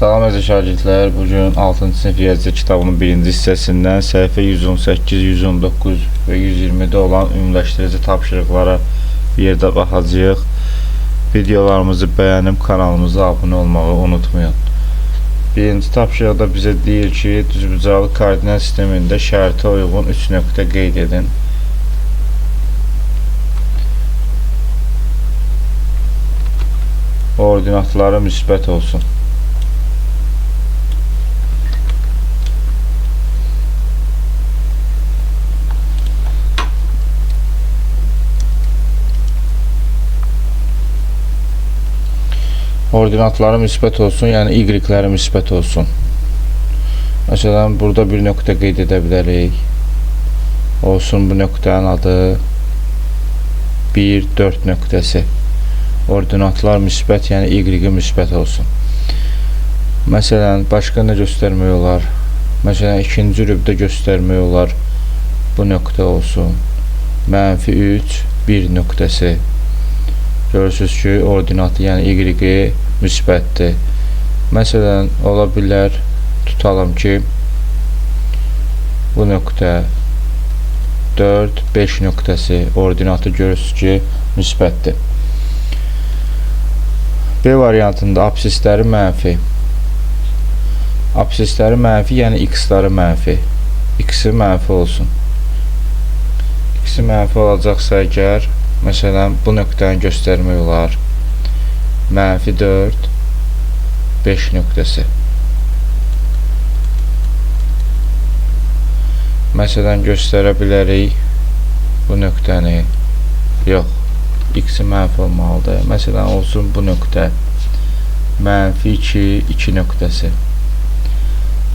Salam əziz şagirdlər, bugün 6-cı sinif riyaziyyat kitabının 1-ci hissəsindən səhifə 118, 119 və 120-də olan ümumiləşdirici tapşırıqlara bir yerdə baxacağıq. Videolarımızı bəyənib kanalımıza abunə olmağı unutmayın. Birinci tapşırıqda bizə deyir ki, düzbucaqlı koordinat sistemində şərtə uyğun 3 nöqtə qeyd edin. Ordinatları müsbət olsun. Ordinatları müsbət olsun, yəni y-ləri müsbət olsun. Məsələn, burada bir nöqtə qeyd edə bilərik. Olsun bu nöqtənin adı 1, 4 nöqtəsi. Ordinatlar müsbət, yəni y müsbət olsun. Məsələn, başqa nə göstərmək olar? Məsələn, ikinci rübdə göstərmək olar. Bu nöqtə olsun. -3, 1 nöqtəsi. Görürsünüz ki, ordinatı, yəni y müsbətdir. Məsələn, ola bilər, tutalım ki, bu nöqtə 4, 5 nöqtəsi ordinatı görürsünüz ki, müsbətdir. B variantında absisləri mənfi. Absisləri mənfi, yəni x-ları mənfi. X-i mənfi olsun. X-i mənfi olacaqsa əgər, məsələn, bu nöqtəni göstərmək olar. -4, 5 nöqtəsi. Məsələn, göstərə bilərik bu nöqtəni. Yox. X-i mənfi olmalıdır. Məsələn, olsun bu nöqtə -2, 2 nöqtəsi.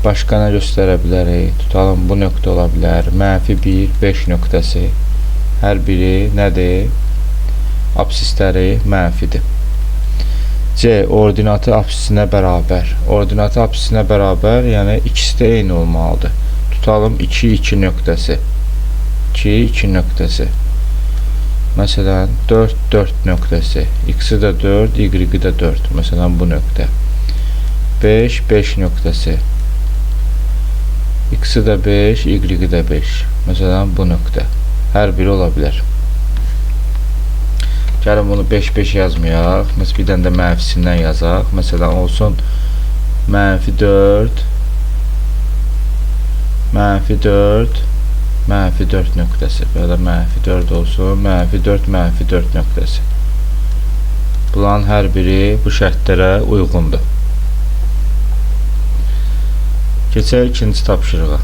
Başqa nə göstərə bilərik? Tutalım, bu nöqtə ola bilər. -1, 5 nöqtəsi. Hər biri nədir? Absisləri mənfidir. C. Ordinatı absisinə bərabər. Ordinatı absisinə bərabər, yəni ikisi də eyni olmalıdır. Tutalım, 2, 2 nöqtəsi. 2, 2 nöqtəsi. Məsələn, 4, 4 nöqtəsi. X-i də 4, y-i də 4. Məsələn, bu nöqtə. 5, 5 nöqtəsi. X-i də 5, y-i də 5. Məsələn, bu nöqtə. Hər biri ola bilər. Gəlin bunu 5-5 yazmayaq. Bir dənə də mənfisindən yazaq. Məsələn, olsun -4, -4 nöqtəsi. Belə -4 olsun. -4, -4 nöqtəsi. Bunların hər biri bu şərtlərə uyğundur. Keçək ikinci tapşırığa.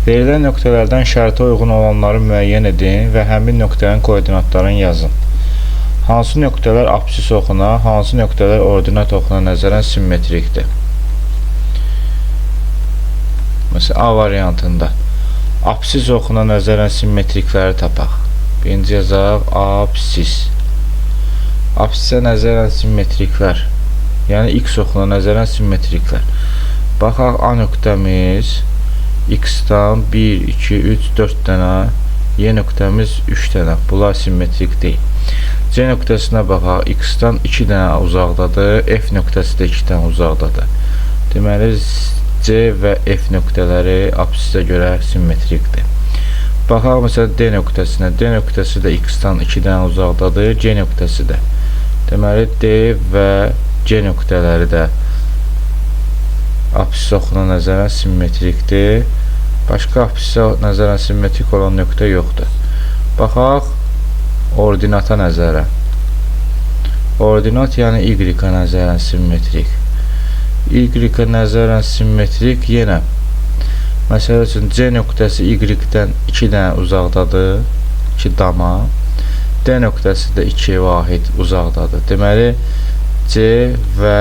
Verilən nöqtələrdən şərtə uyğun olanları müəyyən edin və həmin nöqtənin koordinatlarını yazın. Hansı nöqtələr absis oxuna, hansı nöqtələr ordinat oxuna nəzərən simmetrikdir? Məsələn, A variantında absis oxuna nəzərən simmetrikləri tapaq. Birinci yazaq, absis. Absisə nəzərən simmetriklər, yəni x oxuna nəzərən simmetriklər. Baxaq, A nöqtəmiz x-dan 1, 2, 3, 4 dənə, y nöqtəmiz 3 dənə. Bunlar simmetrik deyil. C nöqtəsinə baxaq, x-dan 2 dənə uzaqdadır, f nöqtəsi də 2 dənə uzaqdadır. Deməli, C və f nöqtələri absisə görə simmetrikdir. Baxaq, məsələn, D nöqtəsinə. D nöqtəsi də x-dan 2 dənə uzaqdadır, C nöqtəsi də. Deməli, D və C nöqtələri də absis oxuna nəzərən simmetrikdir. Başqa absisə nəzərən simmetrik olan nöqtə yoxdur. Baxaq, ordinata nəzərən. Ordinat, yəni y-ə nəzərən simmetrik. Y-ə nəzərən simmetrik yenə. Məsəl üçün, C nöqtəsi y-dən 2 dənə uzaqdadır, 2 dama. D nöqtəsi də 2 vahid uzaqdadır. Deməli, C və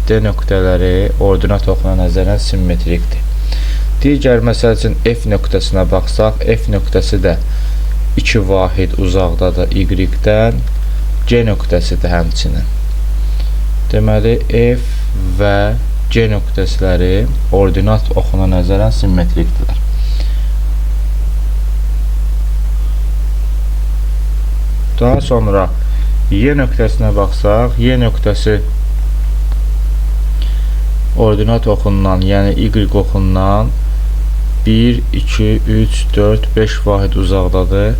D nöqtələri ordinat oxuna nəzərən simmetrikdir. Digər məsəl üçün F nöqtəsinə baxsaq, F nöqtəsi də 2 vahid uzaqdadır y-dən, C nöqtəsi də həmçinin. Deməli, F və C nöqtəsiləri ordinat oxuna nəzərən simmetrikdirlər. Daha sonra Y nöqtəsinə baxsaq, Y nöqtəsi ordinat oxundan, yəni Y oxundan 1, 2, 3, 4, 5 vahid uzaqdadır.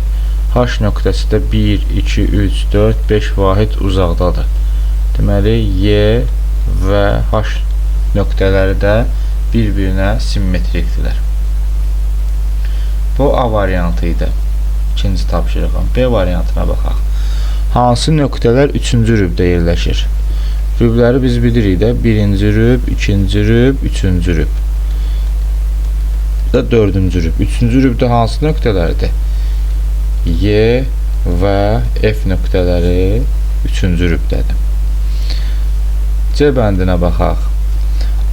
H nöqtəsi də 1, 2, 3, 4, 5 vahid uzaqdadır. Deməli, Y və H nöqtələri də bir-birinə simmetrikdirlər. Bu A variantı idi. İkinci tapşırığım. B variantına baxaq. Hansı nöqtələr 3-cü rübdə yerləşir? Rübləri biz bilirik də. 1-ci rüb, 2-ci rüb, 3-cü rüb. Da 4-cü rüb. 3-cü rübdə hansı nöqtələrdir? Y və F nöqtələri 3-cü rübdədir. C bəndinə baxaq.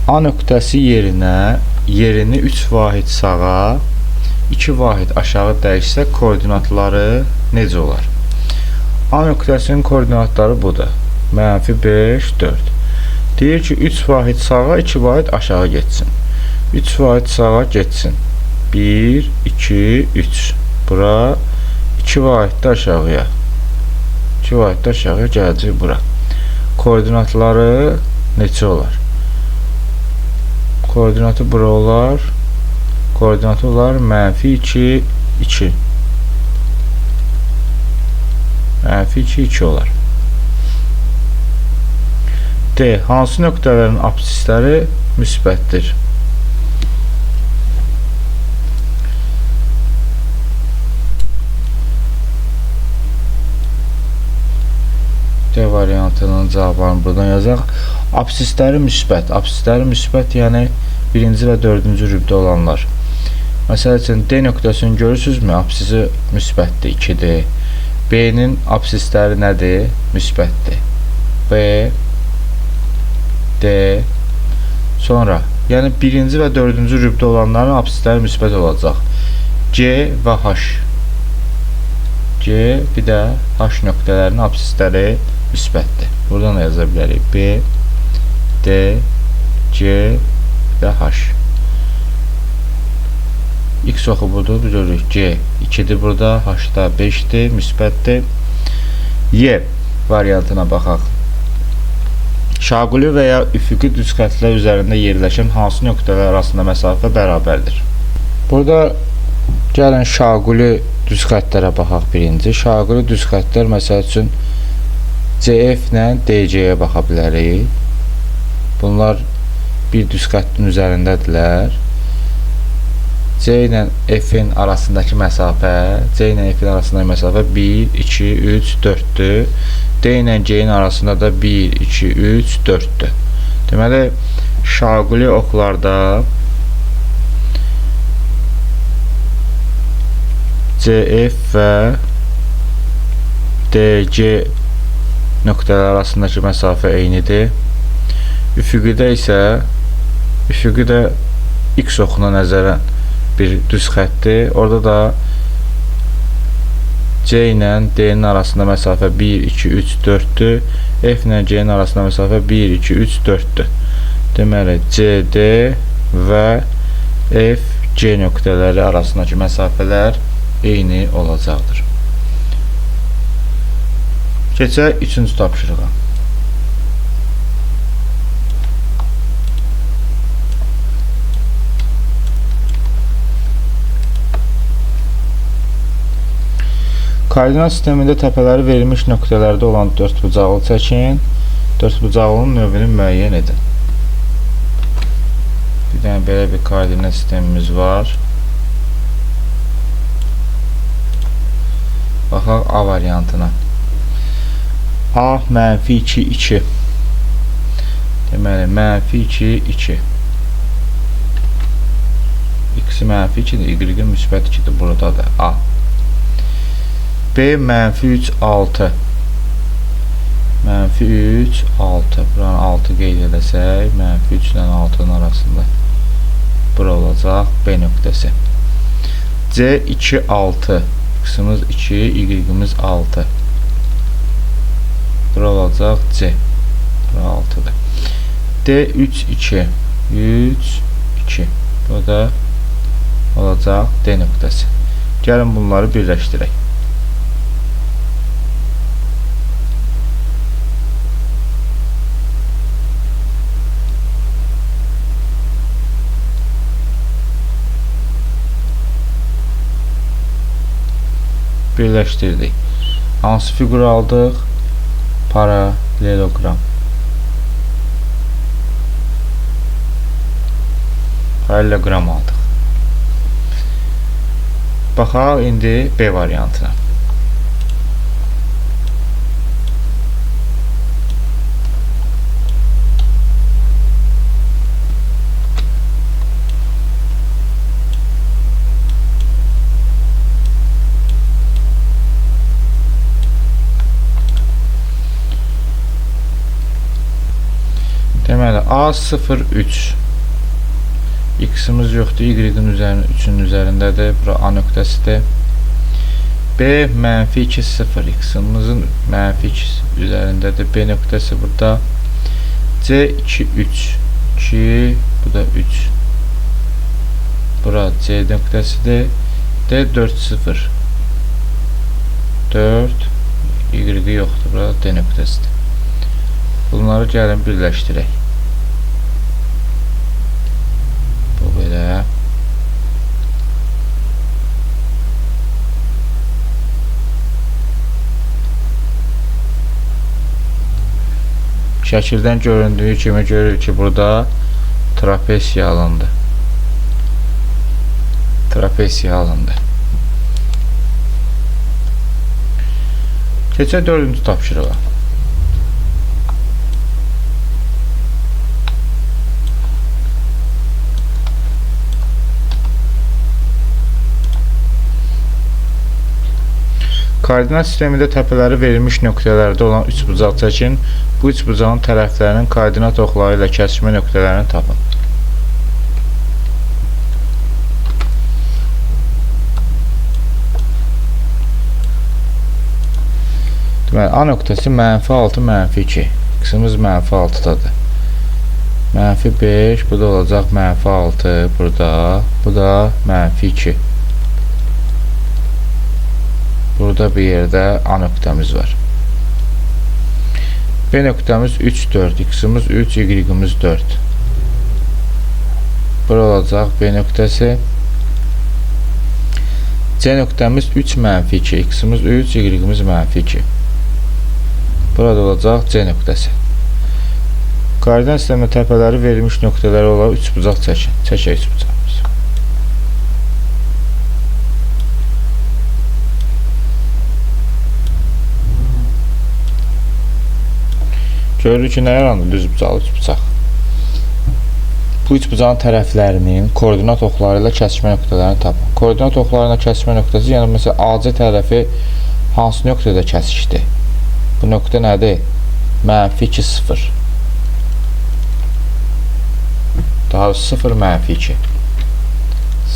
A nöqtəsi yerini 3 vahid sağa, 2 vahid aşağı dəyişsə koordinatları necə olar? A nöqtəsinin koordinatları budur. -5, 4. Deyir ki, 3 vahid sağa, 2 vahid aşağı getsin. 3 vahid sağa getsin. 1, 2, 3. Bura 2 vahid də aşağıya. 2 vahid də aşağıya gələcək bura. Koordinatları neçə olar? Koordinatı bura olar. Koordinatı olar -2, 2. -2, 2 olar. D. Hansı nöqtələrin absisləri müsbətdir? D variantının cavabını buradan yazaq. Absisləri müsbət. Absisləri müsbət, yəni 1-ci və 4-cü rübdə olanlar. Məsəl üçün, D nöqtəsini görürsünüzmü? Absisi müsbətdir, 2-dir. B-nin absisləri nədir? Müsbətdir. B, D, sonra, yəni 1-ci və 4-cü rübdə olanların absisləri müsbət olacaq. C və H. C, bir də H nöqtələrinin absisləri müsbətdir. Buradan da yaza bilərik. B, D, C və H. X oxu budur, biz görürük. C 2-dir burada, H da 5-dir, müsbətdir. Y variantına baxaq. Şaquli və ya üfüqi düz xəttlər üzərində yerləşən hansı nöqtələr arasında məsafə bərabərdir? Burada gəlin şaquli düz xəttlərə baxaq birinci. Şaquli düz xəttlər məsəl üçün CF ilə DC-yə baxa bilərik. Bunlar bir düz xəttin üzərindədirlər. C ilə F-in arasındakı məsafə, C ilə F-in arasındakı məsafə 1, 2, 3, 4-dür. D ilə C-in arasında da 1, 2, 3, 4-dür. Deməli, şaquli oxlarda CF və DC nöqtələr arasındakı məsafə eynidir. Üfüqüdə isə üfüqü də X oxuna nəzərən bir düz xəttdir. Orada da C ilə D-nin arasında məsafə 1, 2, 3, 4-dür. F ilə C-nin arasında məsafə 1, 2, 3, 4-dür. Deməli, CD və FC nöqtələri arasındakı məsafələr eyni olacaqdır. Keçək 3-cü tapşırığa. Koordinat sistemində təpələri verilmiş nöqtələrdə olan dördbucaqlı çəkin. Dördbucaqlının növünü müəyyən edin. Bir dənə belə bir koordinat sistemimiz var. Baxaq A variantına. A -2, 2. Deməli, -2, 2. X-i -2-dir, Y-i müsbət 2-dir. Buradadır A. B -3, 6. -3, 6. Buranı 6 qeyd edəsək, -3 ilə 6-nın arasında bura olacaq B nöqtəsi. C 2, 6. X-imiz 2, Y-imiz 6. Bura olacaq C. Bura 6-dır. D3 2 3 2. Bu da olacaq D nöqtəsi. Gəlin bunları birləşdirək. Birləşdirdik. Hansı fiqur aldıq? Paraleloqram. Paraleloqram aldıq. Baxaq indi B variantına. Deməli A03 X-imiz yoxdur, Y-in üzərində 3-ün üzərindədir. Bura A nöqtəsidir. B -2 0 X-imizin -2 üzərindədir. B nöqtəsi burada. C2 3 2 bu da 3. Bura C nöqtəsidir. D4 0 4 Y yoxdur. Bura D nöqtəsidir. Bunları gəlin birləşdirək. Bu belə. Şəkildən göründüyü kimi görürük ki, burada trapesiya alındı. Trapesiya alındı. Keçək 4-cü tapşırığa. Koordinat sistemində təpələri verilmiş nöqtələrdə olan üçbucaq çəkin. Bu üçbucağın tərəflərinin koordinat oxları ilə kəsişmə nöqtələrini tapın. Deməli, A nöqtəsi -6, -2. X-imiz -6-dadır. -5, bu da olacaq -6 burada. Bu da -2. Burada bir yerdə A nöqtəmiz var. B nöqtəmiz 3, 4. X-imiz 3, Y-imiz 4. Bura olacaq B nöqtəsi. C nöqtəmiz 3, -2. X-imiz 3, Y-imiz -2. Burada olacaq C nöqtəsi. Koordinat sistemində təpələri verilmiş nöqtələri olan üçbucaq çəkin. Çəkək üçbucağımız. Görürük ki, nə yarandı? Düz bucaqlı üçbucaq. Bu üçbucağın tərəflərinin koordinat oxları ilə kəsişmə nöqtələrini tapın. Koordinat oxları ilə kəsişmə nöqtəsi, yəni məsələn AC tərəfi hansı nöqtədə kəsişdi? Bu nöqtə nədir? -2 0. Daha 0 -2.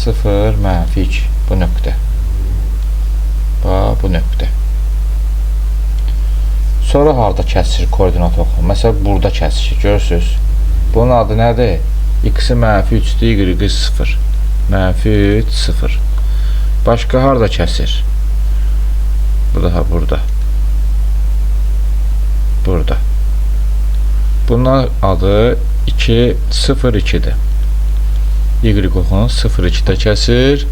0 -2 bu nöqtə. Bu nöqtə. Sonra harda kəsir koordinat oxu? Məsələn, burada kəsir. Görürsünüz. Bunun adı nədir? X-i -3-dür, Y-i 0. -3 0. Başqa harda kəsir? Bu daha burada. Burada. Bunun adı 2 0 2-dir. Y oxunun 0 2-də kəsir.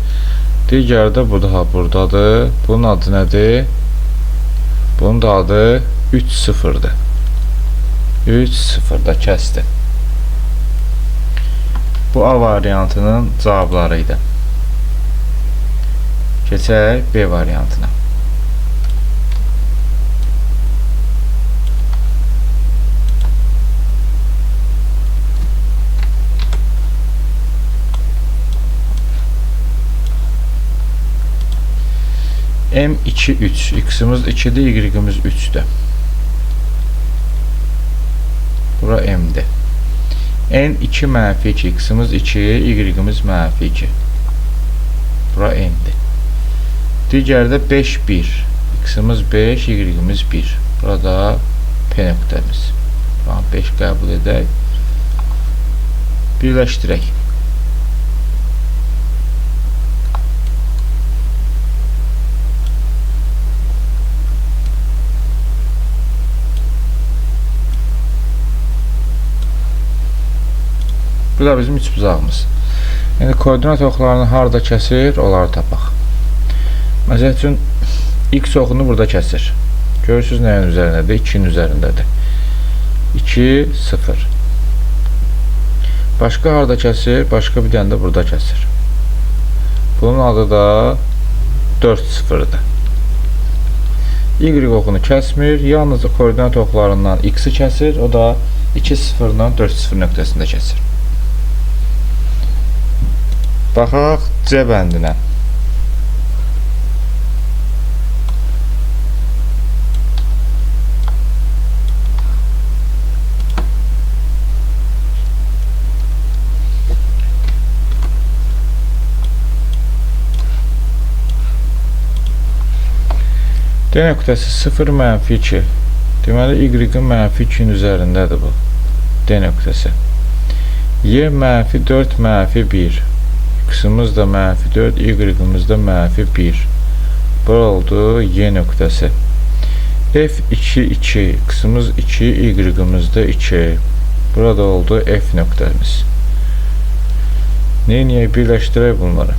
Digəri də bu daha buradadır. Bunun adı nədir? Bunun da adı 3 0-dır. 3 0-da kəsdi. Bu A variantının cavabları idi. Keçək B variantına. M2 3. X-imiz 2-dir, Y-imiz 3-dür. Bura M-dir. N2 -2. X-imiz 2, Y-imiz -2. Bura N-dir. Digərdə 5 1. X-imiz 5, Y-imiz 1. Burada P nöqtəmiz. Buranı 5 qəbul edək. birləşdirək. Bu da bizim üç buzağımız. Yəni koordinat oxlarını harda kəsir, onları tapaq. Məsəl üçün x oxunu burada kəsir. Görürsünüz nəyin üzərindədir? 2-nin üzərindədir. 2, 0. Başqa harda kəsir? Başqa bir dənə də burada kəsir. Bunun adı da 4, 0-dır. Y oxunu kəsmir, yalnız koordinat oxlarından x-i kəsir, o da 2, 0-dan 4, 0 nöqtəsində kəsir. Baxaq C bəndinə. D nöqtəsi 0, -2. Deməli, Y-in -2-nin üzərindədir bu. D nöqtəsi. Y -4, -1. X-imiz də -4, Y-imiz də -1. Bura oldu Y nöqtəsi. F2, 2. X-imiz 2, Y-imiz də 2. Burada oldu F nöqtəmiz. Niyə birləşdirək bunları?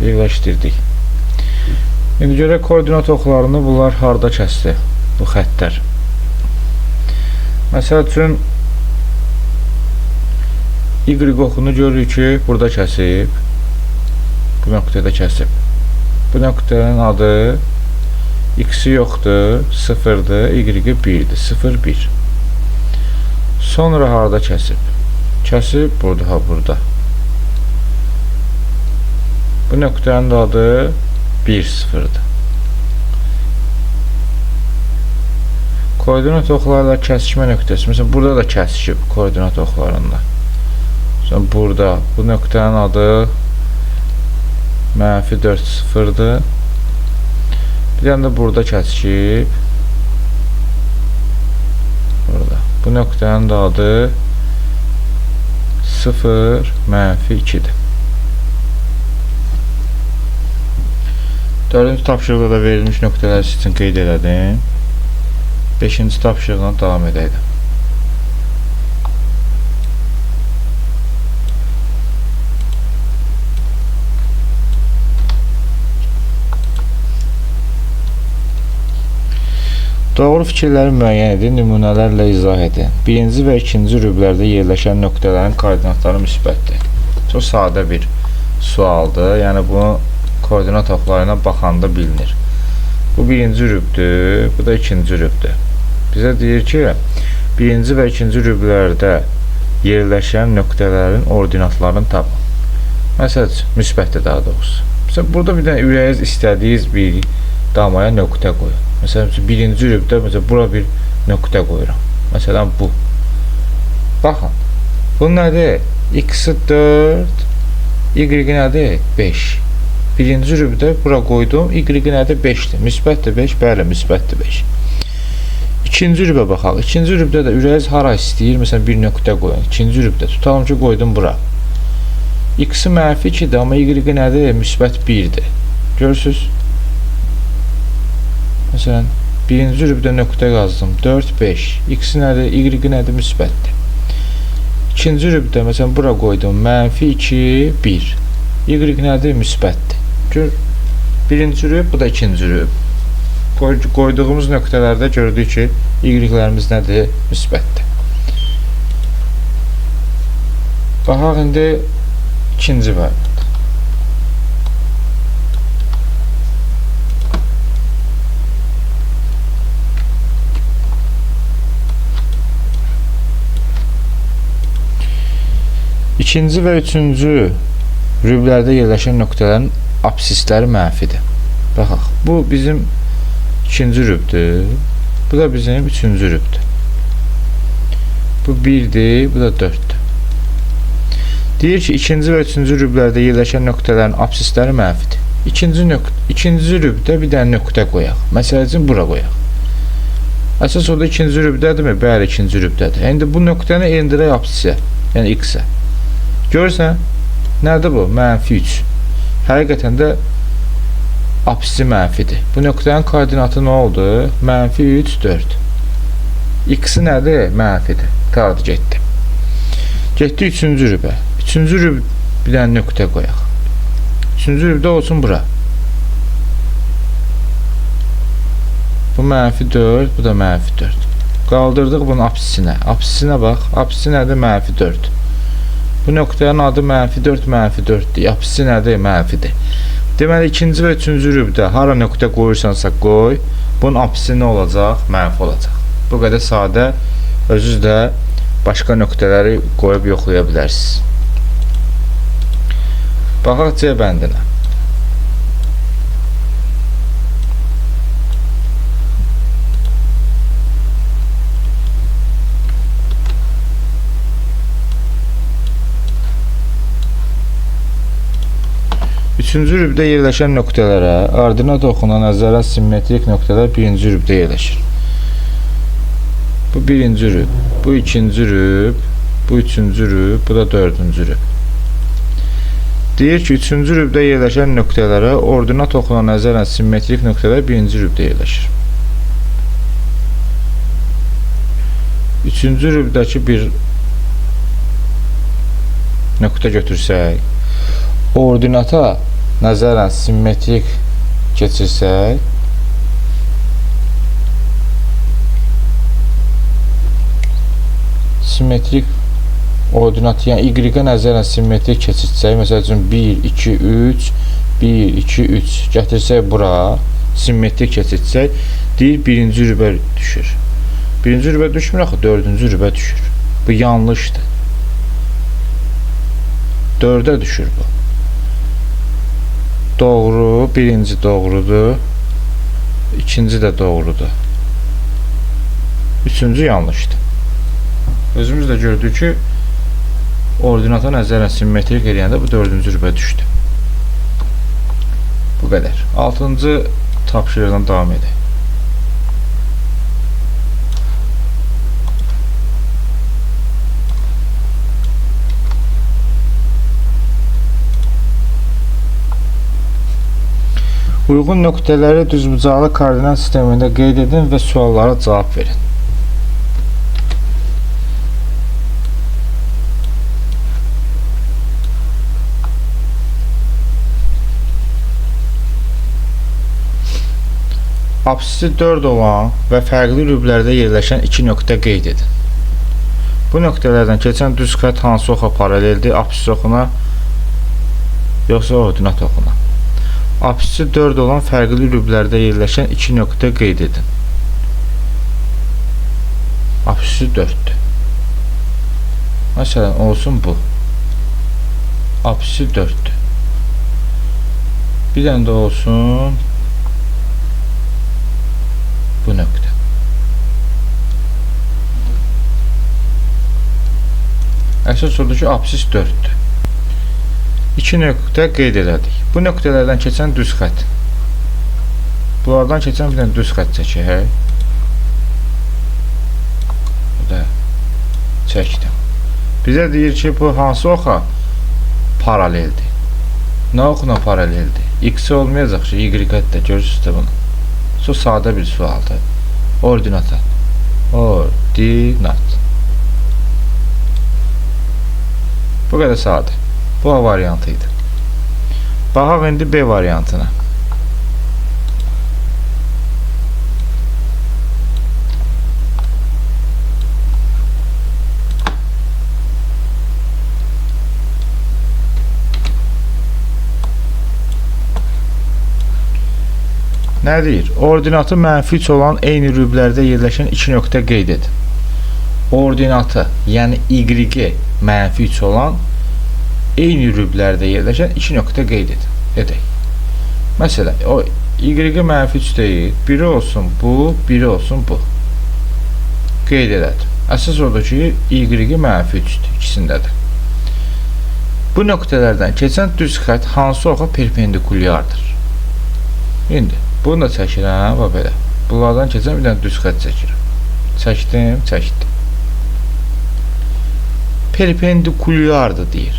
Birləşdirdik. İndi görək koordinat oxlarını bunlar harda kəsdi? Bu xəttlər. Məsəl üçün Y oxunu görürük ki, burada kəsib. Bu nöqtədə kəsib. Bu nöqtənin adı x-i yoxdur, 0-dır, Y-i 1-dir. 0, 1. Sonra harda kəsib? Kəsib burada, burada. Bu nöqtənin adı 1, 0-dır. Koordinat oxlarla kəsişmə nöqtəsi. Məsələn, burada da kəsişib koordinat oxlarında. Məsələn, burada bu nöqtənin adı -4, 0-dır. Bir dənə də burada kəsişib. Burada. Bu nöqtənin də adı 0, -2-dir. Dördüncü tapşırıqda da verilmiş nöqtələr üçün qeyd elədim. 5-ci tapşırıqla davam edəydim. Doğru fikirləri müəyyən edin, nümunələrlə izah edin. Birinci və ikinci rüblərdə yerləşən nöqtələrin koordinatları müsbətdir. Çox sadə bir sualdır. Yəni bunu koordinat oxlarına baxanda bilinir. Bu birinci rübdür, bu da ikinci rübdür. Bizə deyir ki, birinci və ikinci rüblərdə yerləşən nöqtələrin ordinatlarını tapın. Məsəl üçün, müsbətdir daha doğrusu. Məsələn, burada bir dənə ürəyiniz istədiyiniz bir damaya nöqtə qoyun. Məsələn, birinci rübdə bura bir nöqtə qoyuram. Məsələn, bu. Baxın, bu nədir? X-i 4, Y-i nədir? 5. Birinci rübdə bura qoydum, Y-i nədir? 5-dir. Müsbətdir 5, bəli, müsbətdir 5. İkinci rübə baxaq. İkinci rübdə də ürəyiz hara istəyir? Məsələn, bir nöqtə qoyun. İkinci rübdə tutalım ki, qoydum bura. X-i -2-dir, amma Y-i nədir? Müsbət 1-dir. Görürsünüz? Məsələn, birinci rübdə nöqtə qazdım. 4, 5. X-i nədir? Y-i nədir? Müsbətdir. İkinci rübdə, məsələn, bura qoydum. -2, 1. Y nədir? Müsbətdir. Gör, birinci rüb, bu da ikinci rüb. Qoyduğumuz nöqtələrdə gördük ki, Y-lərimiz nədir? Müsbətdir. Baxaq, indi ikinci variant. İkinci və üçüncü rüblərdə yerləşən nöqtələrin absisləri mənfidir. Baxaq, bu bizim ikinci rübdür, bu da bizim üçüncü rübdür. Bu 1-dir, bu da 4-dür. Deyir ki, ikinci və üçüncü rüblərdə yerləşən nöqtələrin absisləri mənfidir. İkinci rübdə bir dənə nöqtə qoyaq. Məsəl üçün bura qoyaq. Əsas orada ikinci rübdədirmi? Bəli, ikinci rübdədir. İndi bu nöqtəni endirək apsisə, yəni x-ə. Görürsən, nədir bu? -3. Həqiqətən də apsisi mənfidir. Bu nöqtənin koordinatı nə oldu? -3, 4. X-i nədir? Mənfidir. Tardı getdi. Getdi üçüncü rübə. Üçüncü rübə bir dənə nöqtə qoyaq. Üçüncü rübdə olsun bura. Bu -4, bu da -4. Qaldırdıq bunun apsisinə. Apsisinə bax. Apsisi nədir? -4. Bu nöqtənin adı -4, -4dir. Apsisi nədir? Mənfidir. Deməli, ikinci və üçüncü rübdə hara nöqtə qoyursansa qoy, bunun apsisi nə olacaq? Mənfi olacaq. Bu qədər sadə. Özünüz də başqa nöqtələri qoyub yoxlaya bilərsiniz. Baxaq C bəndinə. Üçüncü rübdə yerləşən nöqtələrə ardına toxunan nəzərən simmetrik nöqtələr birinci rübdə yerləşir. Bu birinci rüb, bu ikinci rüb, bu üçüncü rüb, bu da dördüncü rüb. Deyir ki, üçüncü rübdə yerləşən nöqtələrə orduna toxunan nəzərən simmetrik nöqtələr birinci rübdə yerləşir. Üçüncü rübdəki bir nöqtə götürsək, ordinata nəzərən simmetrik keçirsək, simmetrik ordinatı, yəni y-ə nəzərən simmetrik keçirsək, məsəl üçün 1, 2, 3, 1, 2, 3 gətirsək bura, simmetrik keçirsək, deyir birinci rübə düşür. Birinci rübə düşmür, axı dördüncü rübə düşür. Bu yanlışdır. 4-ə düşür bu. Doğru, birinci doğrudur, ikinci də doğrudur, üçüncü yanlışdır. Özümüz də gördük ki, ordinata nəzərən simmetrik eləyəndə bu dördüncü rübə düşdü. Bu qədər. 6-cı tapşırıqdan davam edək. Uyğun nöqtələri düzbucaqlı koordinat sistemində qeyd edin və suallara cavab verin. Apsisi 4 olan və fərqli rüblərdə yerləşən iki nöqtə qeyd edin. Bu nöqtələrdən keçən düz xətt hansı oxa paraleldir? Apsis oxuna yoxsa ordinat oxuna? Apsisi 4 olan fərqli rüblərdə yerləşən iki nöqtə qeyd edin. Apsisi 4-dür. Məsələn, olsun bu. Apsisi 4-dür. Bir dənə də olsun bu nöqtə. Əsas odur ki, apsis 4-dür. İki nöqtə qeyd elədik. Bu nöqtələrdən keçən düz xətt. Bunlardan keçən bir dənə düz xətt çəkək. Bu da çəkdim. Bizə deyir ki, bu hansı oxa paraleldir? Nə oxuna paraleldir? X olmayacaq ki, Y-ə də görürsünüz də bunu. Çox sadə bir sualdır. Ordinata. Ordinat. Bu qədər sadə. Bu A variantı idi. Baxaq indi B variantına. Nə deyir? Ordinatı -3 olan eyni rüblərdə yerləşən iki nöqtə qeyd edin. Ordinatı, yəni Y -3 olan eyni rüblərdə yerləşən iki nöqtə qeyd edək. Məsələn, o Y-ə -3 deyil, biri olsun bu, biri olsun bu. Qeyd elədim. Əsas odur ki, Y-ə -3-dür, ikisindədir. Bu nöqtələrdən keçən düz xətt hansı oxa perpendikulyardır? İndi bunu da çəkirəm və belə. Bunlardan keçən bir dənə düz xətt çəkirəm. Çəkdim. Perpendikulyardır deyir.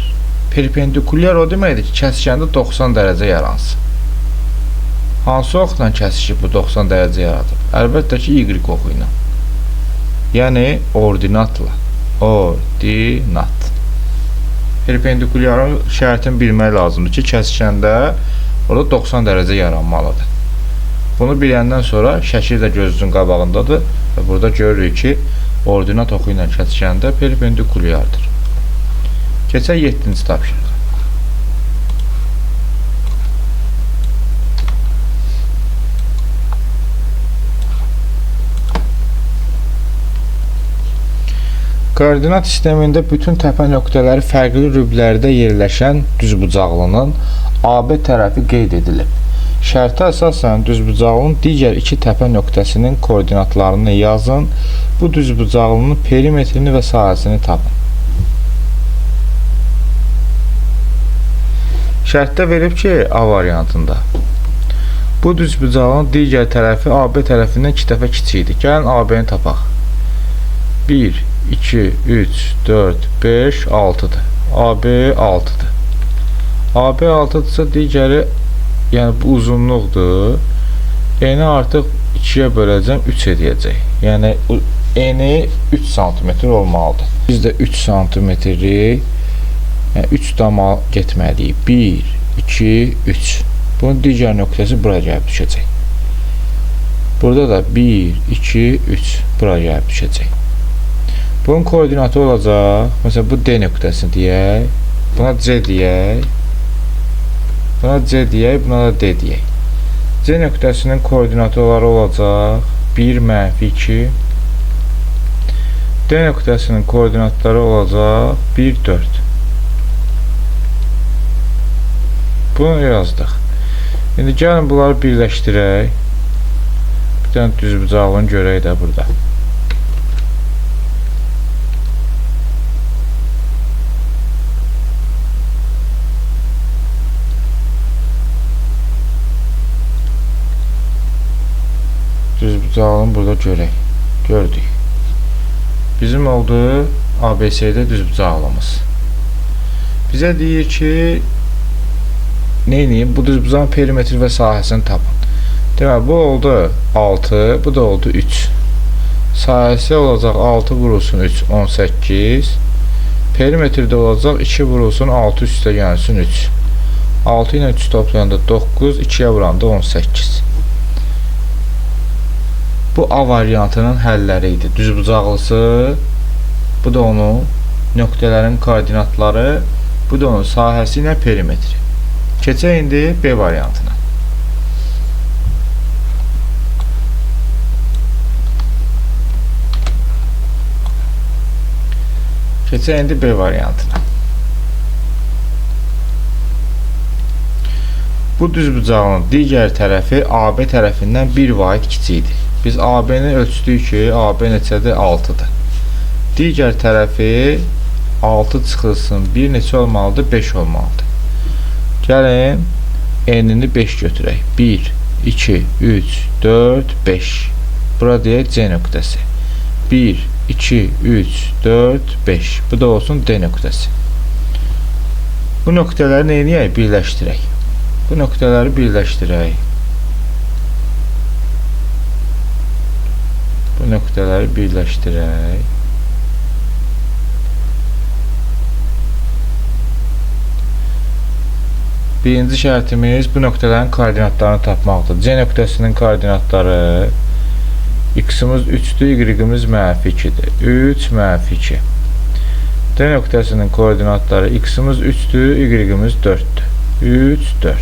Perpendikulyar o deməkdir ki, kəsikəndə 90 dərəcə yaransın. Hansı oxla kəsişib bu 90 dərəcə yaradıb? Əlbəttə ki, Y oxu ilə. Yəni, ordinatla. Ordinat. Perpendikulyarın şərtini bilmək lazımdır ki, kəsikəndə orada 90 dərəcə yaranmalıdır. Bunu biləndən sonra şəkil də gözünüzün qabağındadır və burada görürük ki, ordinat oxu ilə kəsikəndə perpendikulyardır. Keçək 7-ci tapşırıq. Koordinat sistemində bütün təpə nöqtələri fərqli rüblərdə yerləşən düzbucaqlının AB tərəfi qeyd edilib. Şərtə əsasən düzbucaqlının digər iki təpə nöqtəsinin koordinatlarını yazın. Bu düzbucaqlının perimetrini və sahəsini tapın. Şərtdə verib ki, A variantında. Bu düzbucaqlının digər tərəfi AB tərəfindən 2 dəfə kiçikdir. Gəlin AB-ni tapaq. 1, 2, 3, 4, 5, 6-dır. AB 6-dır. AB 6-dırsa digəri, yəni bu uzunluqdur. Eni artıq 2-yə böləcəm, 3 edəcək. Yəni eni 3 cm olmalıdır. Biz də 3 cm-lik, yəni 3 dama getməliyik. 1, 2, 3. Bunun digər nöqtəsi bura gəlib düşəcək. Burada da 1, 2, 3 bura gəlib düşəcək. Bunun koordinatı olacaq, məsələn, bu D nöqtəsini deyək, buna C deyək, buna C deyək, buna da D deyək. C nöqtəsinin koordinatları olacaq 1, -2, D nöqtəsinin koordinatları olacaq 1, 4. Bunu yazdıq. İndi gəlin bunları birləşdirək. Bir dənə düzbucaqlığını görək də burada. Düzbucağını burada görək. Gördük. Bizim oldu ABC'də düzbucağlığımız. Bizə deyir ki, neyini? Bu düzbucağın perimetri və sahəsini tapın. Deməli, bu oldu 6, bu da oldu 3. Sahəsi olacaq 6 vurulsun 3, 18. Perimetrdə olacaq 2 vurulsun 6 üstə gəlsin 3. 6 ilə 3 toplayanda 9, 2-yə vuranda 18. Bu A variantının həlləri idi. Düzbucaqlısı, bu da onun nöqtələrin koordinatları, bu da onun sahəsi ilə perimetri. Keçək indi B variantına. Keçək indi B variantına. Bu düzbucağın digər tərəfi AB tərəfindən 1 vahid kiçikdir. Biz AB-ni ölçdük ki, AB neçədir? 6-dır. Digər tərəfi 6 çıxılsın, 1 neçə olmalıdır? 5 olmalıdır. Gəlin, enini 5 götürək. 1, 2, 3, 4, 5. Bura deyək C nöqtəsi. 1, 2, 3, 4, 5. Bu da olsun D nöqtəsi. Bu nöqtələri neyini birləşdirək? Bu nöqtələri birləşdirək. Bu nöqtələri birləşdirək. Birinci şərtimiz bu nöqtələrin koordinatlarını tapmaqdır. C nöqtəsinin koordinatları x-imiz 3-dür, y-imiz -2-dir. 3 -2. D nöqtəsinin koordinatları x-imiz 3-dür, y-imiz 4-dür. 3, 4.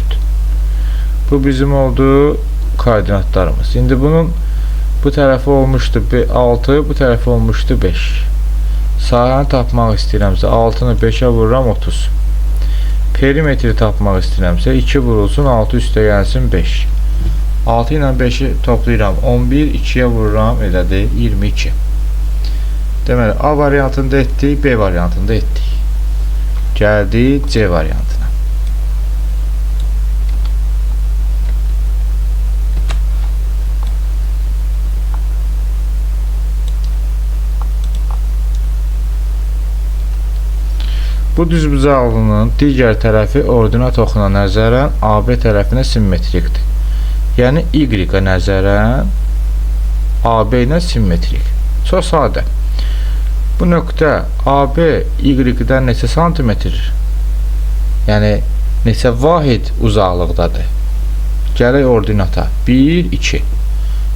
Bu bizim oldu koordinatlarımız. İndi bunun bu tərəfi olmuşdu 6, bu tərəfi olmuşdu 5. Sahəni tapmaq istəyirəmsə 6-nı 5-ə vururam 30. Perimetri tapmaq istəyirəmsə 2 vurulsun 6 üstə gəlsin 5. 6 ilə 5-i toplayıram 11, 2-yə vururam elədir 22. Deməli A variantında etdik, B variantında etdik. Gəldik C variantına. Bu düzbucaqlının digər tərəfi ordinat oxuna nəzərən AB tərəfinə simmetrikdir. Yəni Y-ə nəzərən AB ilə simmetrik. Çox sadə. Bu nöqtə AB Y-dən neçə santimetr? Yəni neçə vahid uzaqlıqdadır? Gələk ordinata. 1, 2.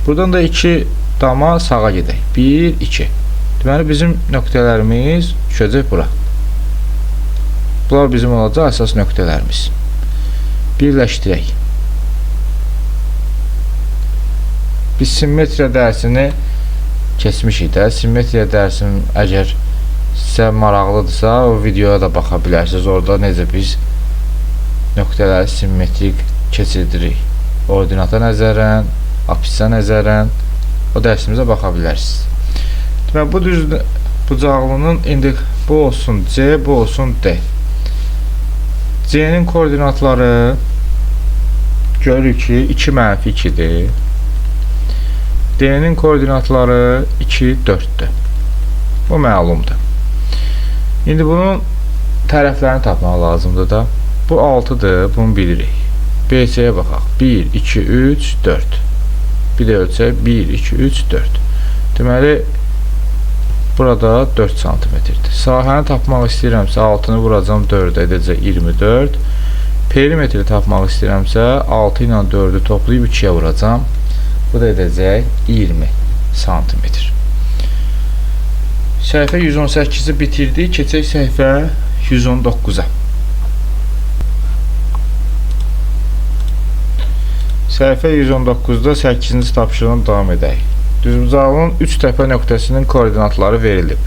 Buradan da 2 dama sağa gedək. 1, 2. Deməli, bizim nöqtələrimiz düşəcək bura. Bunlar bizim olacaq əsas nöqtələrimiz. Birləşdirək. Biz simmetriya dərsini keçmişik də. Simmetriya dərsinin əgər sizə maraqlıdırsa, o videoya da baxa bilərsiniz. Orada necə biz nöqtələri simmetrik keçirdirik. Ordinata nəzərən, apsisə nəzərən o dərsimizə baxa bilərsiniz. Deməli, bu düzbucaqlının indi bu olsun C, bu olsun D. C-nin koordinatları görürük ki 2 mənfi 2-dir. D-nin koordinatları 2, 4-dür. Bu məlumdur. İndi bunun tərəflərini tapmaq lazımdır da. Bu 6-dır, bunu bilirik. BC-yə baxaq. 1, 2, 3, 4. Bir də ölçək. 1, 2, 3, 4. Deməli, burada 4 santimetrdir. Sahəni tapmaq istəyirəmsə, 6-nı vuracam 4-ə, edəcək 24. Perimetri tapmaq istəyirəmsə, 6 ilə 4-ü toplayıb 2-yə vuracam. Bu da edəcək 20 santimetr. Səhifə 118-i bitirdik. Keçək səhifə 119-a. Səhifə 119-da 8-ci tapşırığını davam edək. Düzbucağlının 3 təpə nöqtəsinin koordinatları verilib.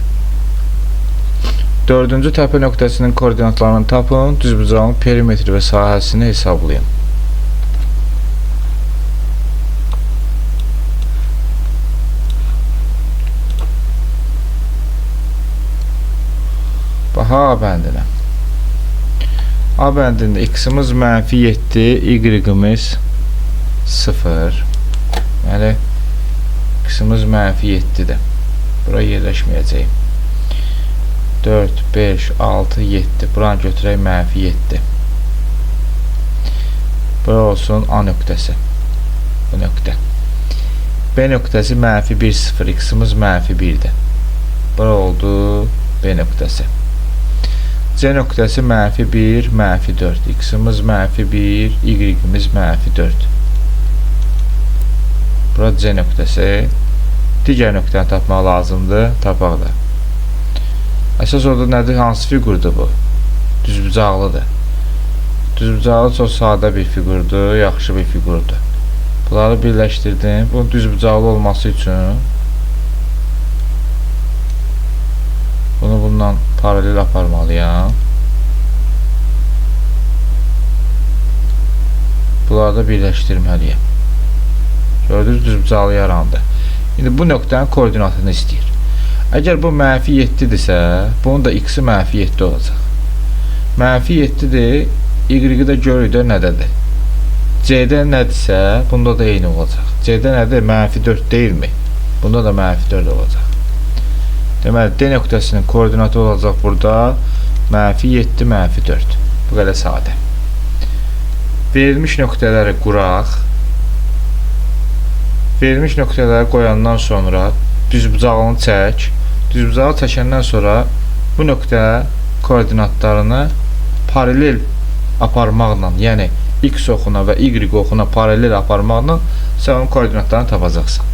4-cü təpə nöqtəsinin koordinatlarını tapın, düzbucağlının perimetri və sahəsini hesablayın. Baxa A bəndinə. A bəndində x-imiz -7, y-imiz 0. Yəni, x-imiz -7-dir. Bura yerləşməyəcək. 4, 5, 6, 7. Buranı götürək -7. Bura olsun A nöqtəsi. Bu nöqtə. B nöqtəsi -1, 0. X-imiz -1-dir. Bura oldu B nöqtəsi. C nöqtəsi -1, -4. X-imiz -1, y-imiz -4. Bura C nöqtəsi. Digər nöqtəni tapmaq lazımdır. Tapaq da. Əsas orada nədir? Hansı fiqurdur bu? Düzbucaqlıdır. Düzbucaqlı çox sadə bir fiqurdur, yaxşı bir fiqurdur. Bunları birləşdirdim. Bunun düzbucaqlı olması üçün bunu bundan paralel aparmalıyam. Bunları da birləşdirməliyəm. Gördünüz, düzbucaqlı yarandı. İndi bu nöqtənin koordinatını istəyir. Əgər bu -7-dirsə, bunun da x-i -7 olacaq. -7-dir, y-i də görürük də nədədir. C-də nədirsə, bunda da eyni olacaq. C-də nədir? -4 deyilmi? Bunda da -4 olacaq. Deməli, D nöqtəsinin koordinatı olacaq burada -7, -4. Bu qədər sadə. Verilmiş nöqtələri quraq. Verilmiş nöqtələri qoyandan sonra düzbucağını çək. Düzbucağı çəkəndən sonra bu nöqtə koordinatlarını paralel aparmaqla, yəni x oxuna və y oxuna paralel aparmaqla sən onun koordinatlarını tapacaqsan.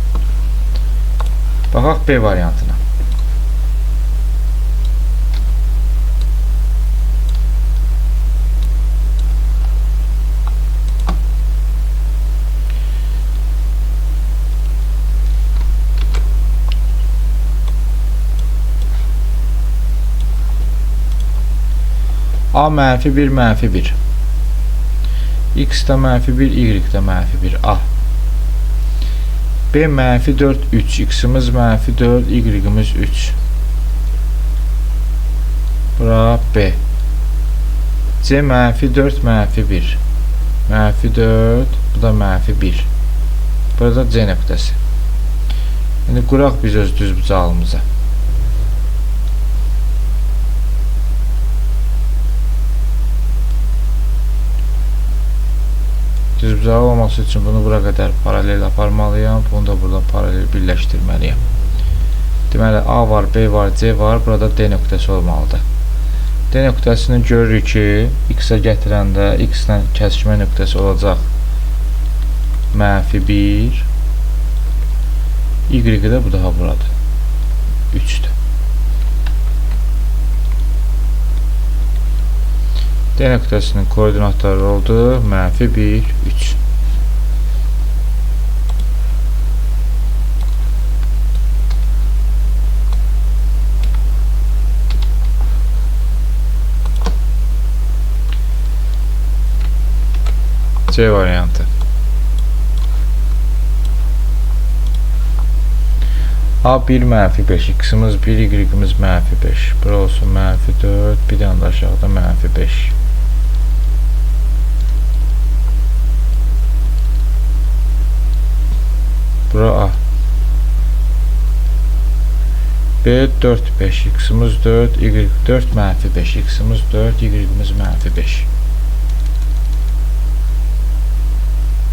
Baxaq B variantına. A -1, -1. X də -1, Y də -1. A. B -4, 3. X-imiz -4, Y-imiz 3. Bura B. C -4, -1. -4, bu da -1. Burada C nöqtəsi. İndi quraq biz öz düzbucağımıza. cüzbəvi olması üçün bunu bura qədər paralel aparmalıyam. Bunu da burada paralel birləşdirməliyəm. Deməli, A var, B var, C var. Burada D nöqtəsi olmalıdır. D nöqtəsini görürük ki, X-ə gətirəndə X-lə kəsişmə nöqtəsi olacaq -1. Y-də bu daha buradır. 3'dür. D nöqtəsinin koordinatları oldu -1, 3. C variantı. A1 -5, X'imiz 1, Y'imiz -5. Bura olsun -4, bir dənə də aşağıda -5. Bura A. B 4, 5, X'imiz 4, Y 4, -5, X'imiz 4, Y'imiz -5.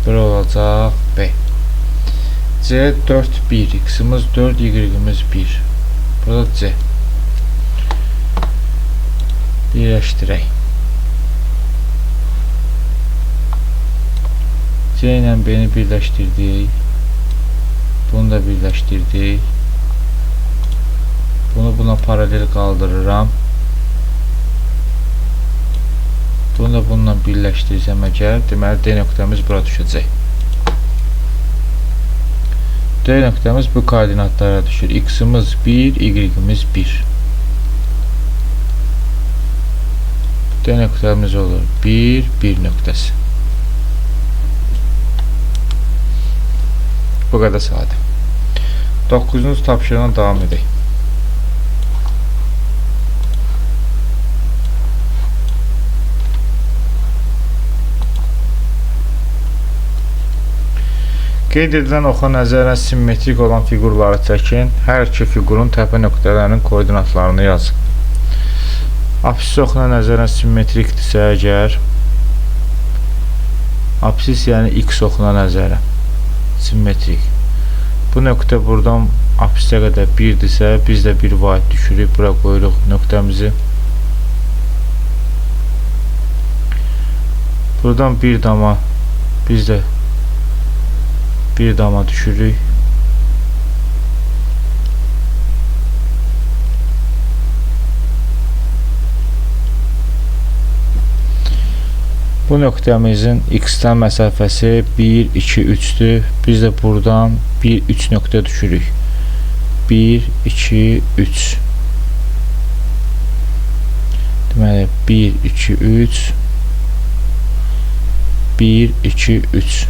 Bura olacaq B. C 4, 1, X'imiz 4, Y'imiz 1. Burada C. Birləşdirək. C ilə B'ni birləşdirdik. Bunu da birləşdirdik. Bunu buna paralel qaldırıram. Bunu da bununla birləşdirsəm əgər, deməli D nöqtəmiz bura düşəcək. D nöqtəmiz bu koordinatlara düşür. X'imiz 1, Y'imiz 1. D nöqtəmiz olur 1, 1 nöqtəsi. Bu qədər sadə. 9-cu tapşırığına davam edək. Qeyd edilən oxa nəzərən simmetrik olan fiqurları çəkin. Hər iki fiqurun təpə nöqtələrinin koordinatlarını yazın. Apsis oxuna nəzərən simmetrikdirsə əgər, apsis yəni X oxuna nəzərən simmetrik. Bu nöqtə buradan apsisə qədər 1-dirsə, biz də 1 vaid düşürük. Bura qoyuruq nöqtəmizi. Buradan bir dama biz də bir dama düşürük. Bu nöqtəmizin X-dən məsafəsi 1, 2, 3-dür. Biz də buradan 1, 3 nöqtə düşürük. 1, 2, 3. Deməli 1, 2, 3. 1, 2, 3.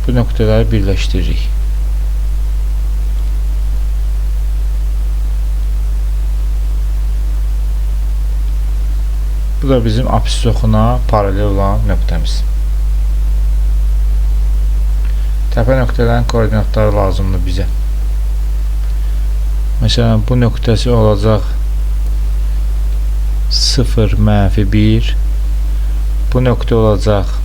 Bu nöqtələri birləşdiririk. Bu da bizim apsis oxuna paralel olan nöqtəmiz. Təpə nöqtələrin koordinatları lazımdır bizə. Məsələn, bu nöqtəsi olacaq 0, -1. Bu nöqtə olacaq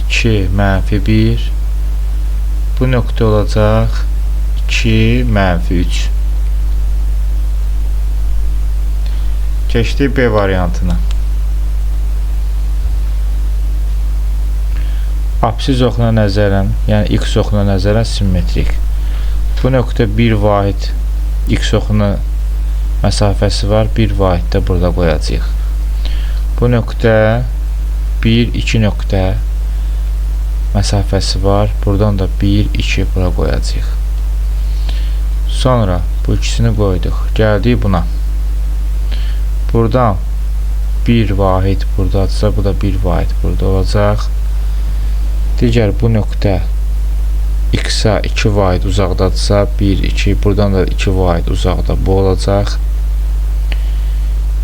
2, -1. Bu nöqtə olacaq 2, -3. Keçdik B variantına. Apsis oxuna nəzərən, yəni X oxuna nəzərən simmetrik. Bu nöqtə 1 vahid X oxuna məsafəsi var, 1 vahid də burada qoyacağıq. Bu nöqtə 1, 2 nöqtə məsafəsi var. Buradan da 1, 2 bura qoyacağıq. Sonra bu ikisini qoyduq. Gəldik buna. Buradan 1 vahid buradadırsa, bu da 1 vahid burada olacaq. Digər bu nöqtə X-a 2 vahid uzaqdadırsa, 1, 2, buradan da 2 vahid uzaqda bu olacaq.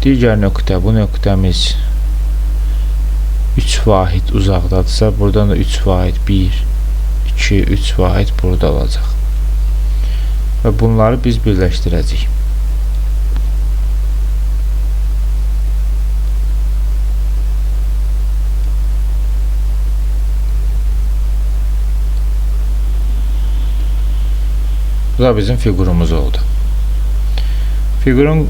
Digər nöqtə, bu nöqtəmiz 3 vahid uzaqdadırsa, buradan da 3 vahid 1, 2, 3 vahid burada olacaq. Və bunları biz birləşdirəcəyik. Bu da bizim fiqurumuz oldu. Fiqurun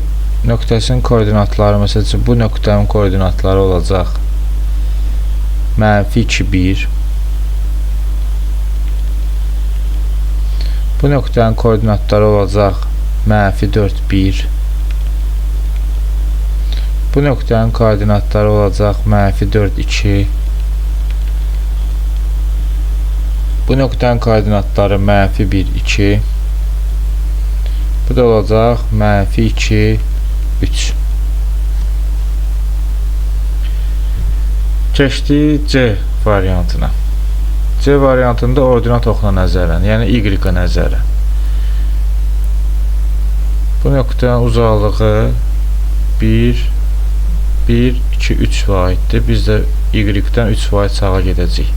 nöqtəsinin koordinatları, məsəl üçün bu nöqtənin koordinatları olacaq -2, 1. Bu nöqtənin koordinatları olacaq -4, 1. Bu nöqtənin koordinatları olacaq -4, 2. Bu nöqtənin koordinatları -1, 2. Bu da olacaq -2, 3. Keçdik C variantına. C variantında ordinat oxuna nəzərən, yəni Y-ə nəzərən. Bu nöqtənin uzaqlığı 1, 1, 2, 3 vahiddir. Biz də Y-dən 3 vahid sağa gedəcəyik.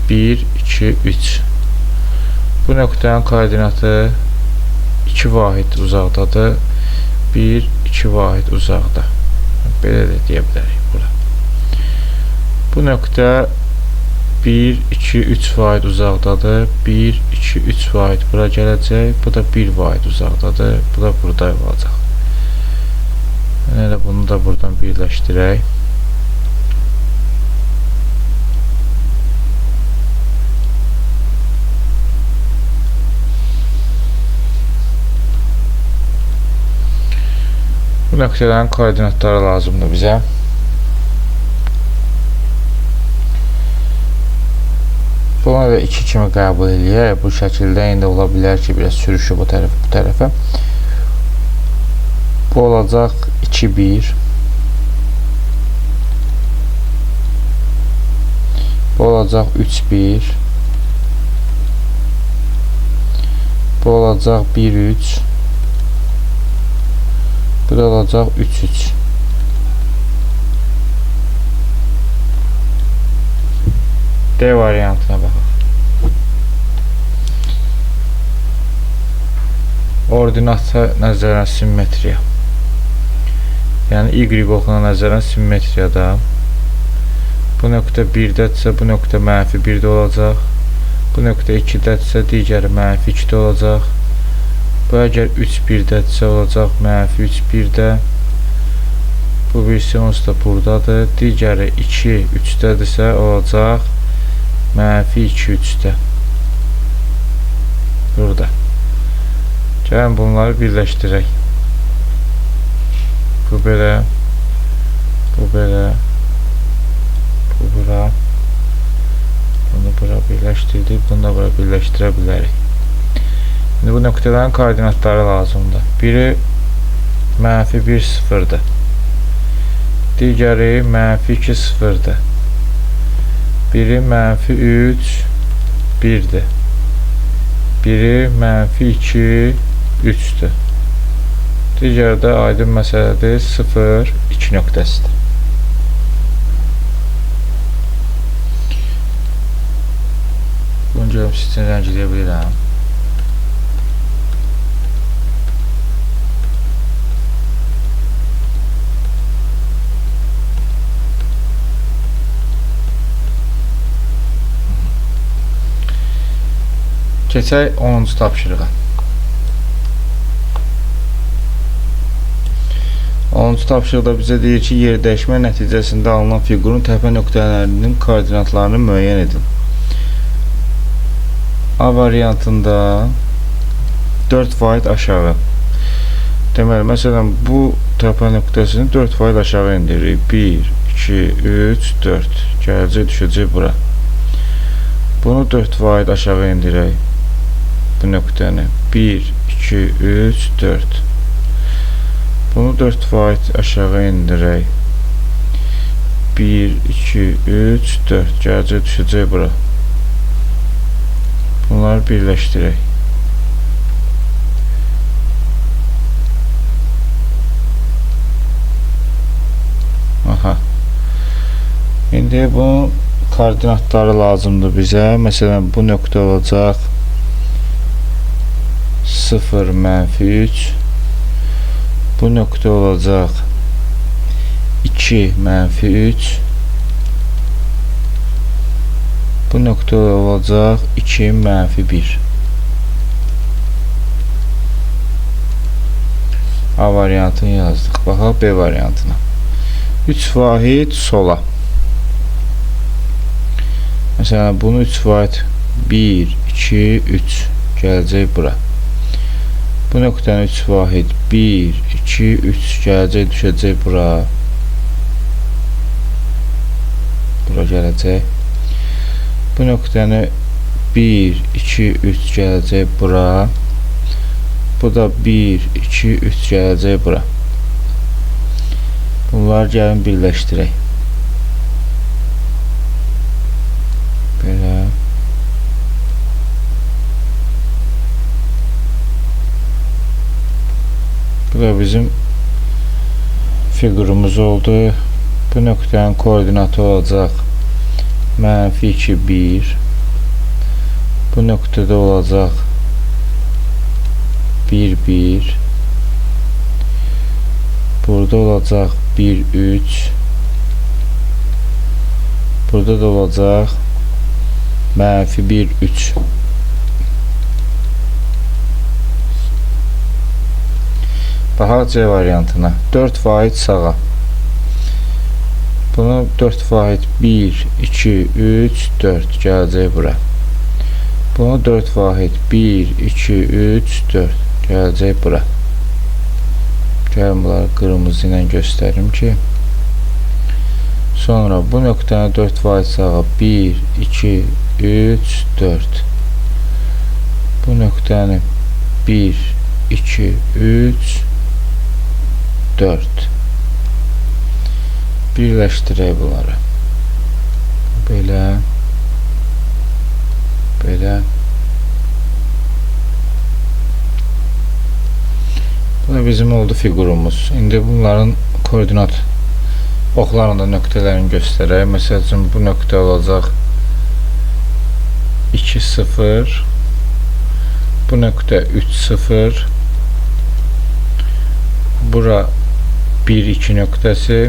1, 2, 3. Bu nöqtənin koordinatı 2 vahid uzaqdadır. 1, 2 vahid uzaqda. Belə də deyə bilərik bura. Bu nöqtə 1, 2, 3 vahid uzaqdadır. 1, 2, 3 vahid bura gələcək. Bu da 1 vahid uzaqdadır. Bu da burada olacaq. Elə bunu da buradan birləşdirək. Bu nöqtələrin koordinatları lazımdır bizə. Bunu da 2 kimi qəbul edək. Bu şəkildə indi ola bilər ki, biraz sürüşü bu tərəfə. Bu olacaq 2, 1. Bu olacaq 3, 1. Bu olacaq 1, 3. Bu da olacaq 3, 3. D variantına baxaq. Ordinata nəzərən simmetriya. Yəni Y oxuna nəzərən simmetriyada. Bu nöqtə 1-dədirsə, bu nöqtə -1-də olacaq. Bu nöqtə 2-dədirsə, digəri -2-də olacaq. Bu əgər 3, 1-dədirsə olacaq -3, 1-də. Bu birisi onsuz da buradadır. Digəri 2, 3-dədirsə olacaq -2, 3-də. Burada. Gəlin bunları birləşdirək. Bu belə, bu belə, bu bura. Bunu bura birləşdirdik, bunu da bura birləşdirə bilərik. İndi bu nöqtələrin koordinatları lazımdır. Biri -1, 0-dır. Digəri -2, 0-dır. Biri -3, 1-dir. Biri -2, 3-dür. Digəri də aydın məsələdir, 0, 2 nöqtəsidir. Bunu görüm sizin rəngiləyə bilirəm. Keçək 10-cu tapşırığa. 10-cu tapşırıqda bizə deyir ki, yer dəyişmə nəticəsində alınan fiqurun təpə nöqtələrinin koordinatlarını müəyyən edin. A variantında 4 vahid aşağı. Deməli, məsələn, bu təpə nöqtəsini 4 vahid aşağı indiririk. 1, 2, 3, 4. Gələcək, düşəcək bura. Bunu 4 vahid aşağı indirək. Bu nöqtəni 1, 2, 3, 4. Bunu 4 vahid aşağı indirək. 1, 2, 3, 4. Gələcək, düşəcək bura. Bunları birləşdirək. Aha. İndi bu koordinatları lazımdır bizə. Məsələn, bu nöqtə olacaq 0, -3. Bu nöqtə olacaq 2, -3. Bu nöqtə olacaq 2, -1. A variantını yazdıq. Baxaq B variantına. 3 vahid sola. Məsələn, bunu 3 vahid 1, 2, 3 gələcək bura. Bu nöqtəni 3 vahid 1, 2, 3 gələcək, düşəcək bura. Bura gələcək. Bu nöqtəni 1, 2, 3 gələcək bura. Bu da 1, 2, 3 gələcək bura. Bunları gəlin birləşdirək. Belə. Bu da bizim figurumuz oldu. Bu nöqtənin koordinatı olacaq -2, 1. Bu nöqtədə olacaq 1, 1. Burada olacaq 1, 3. Burada da olacaq -1, 3. Baxaq C variantına. 4 vahid sağa. Bunu 4 vahid 1, 2, 3, 4 gələcək bura. Bunu 4 vahid 1, 2, 3, 4 gələcək bura. Gəlin bunları qırmızı ilə göstərim ki. Sonra bu nöqtəni 4 vahid sağa 1, 2, 3, 4. Bu nöqtəni 1, 2, 3, 4. Birləşdirək bunları. Belə. Belə. Bu da bizim oldu figurumuz. İndi bunların koordinat oxlarında nöqtələrini göstərək. Məsəl üçün bu nöqtə olacaq 2, 0. Bu nöqtə 3, 0. Bura 1, 2 nöqtəsi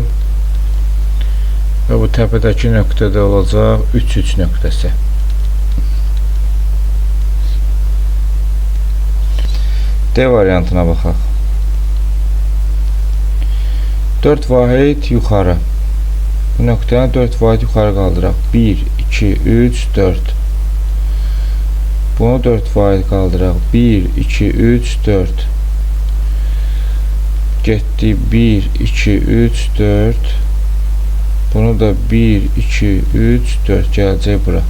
və bu təpədəki nöqtədə olacaq 3, 3 nöqtəsi. D variantına baxaq. 4 vahid yuxarı. Bu nöqtəni 4 vahid yuxarı qaldıraq. 1, 2, 3, 4. Bunu 4 vahid qaldıraq. 1, 2, 3, 4. Getdi 1, 2, 3, 4. Bunu da 1, 2, 3, 4 gələcək bura.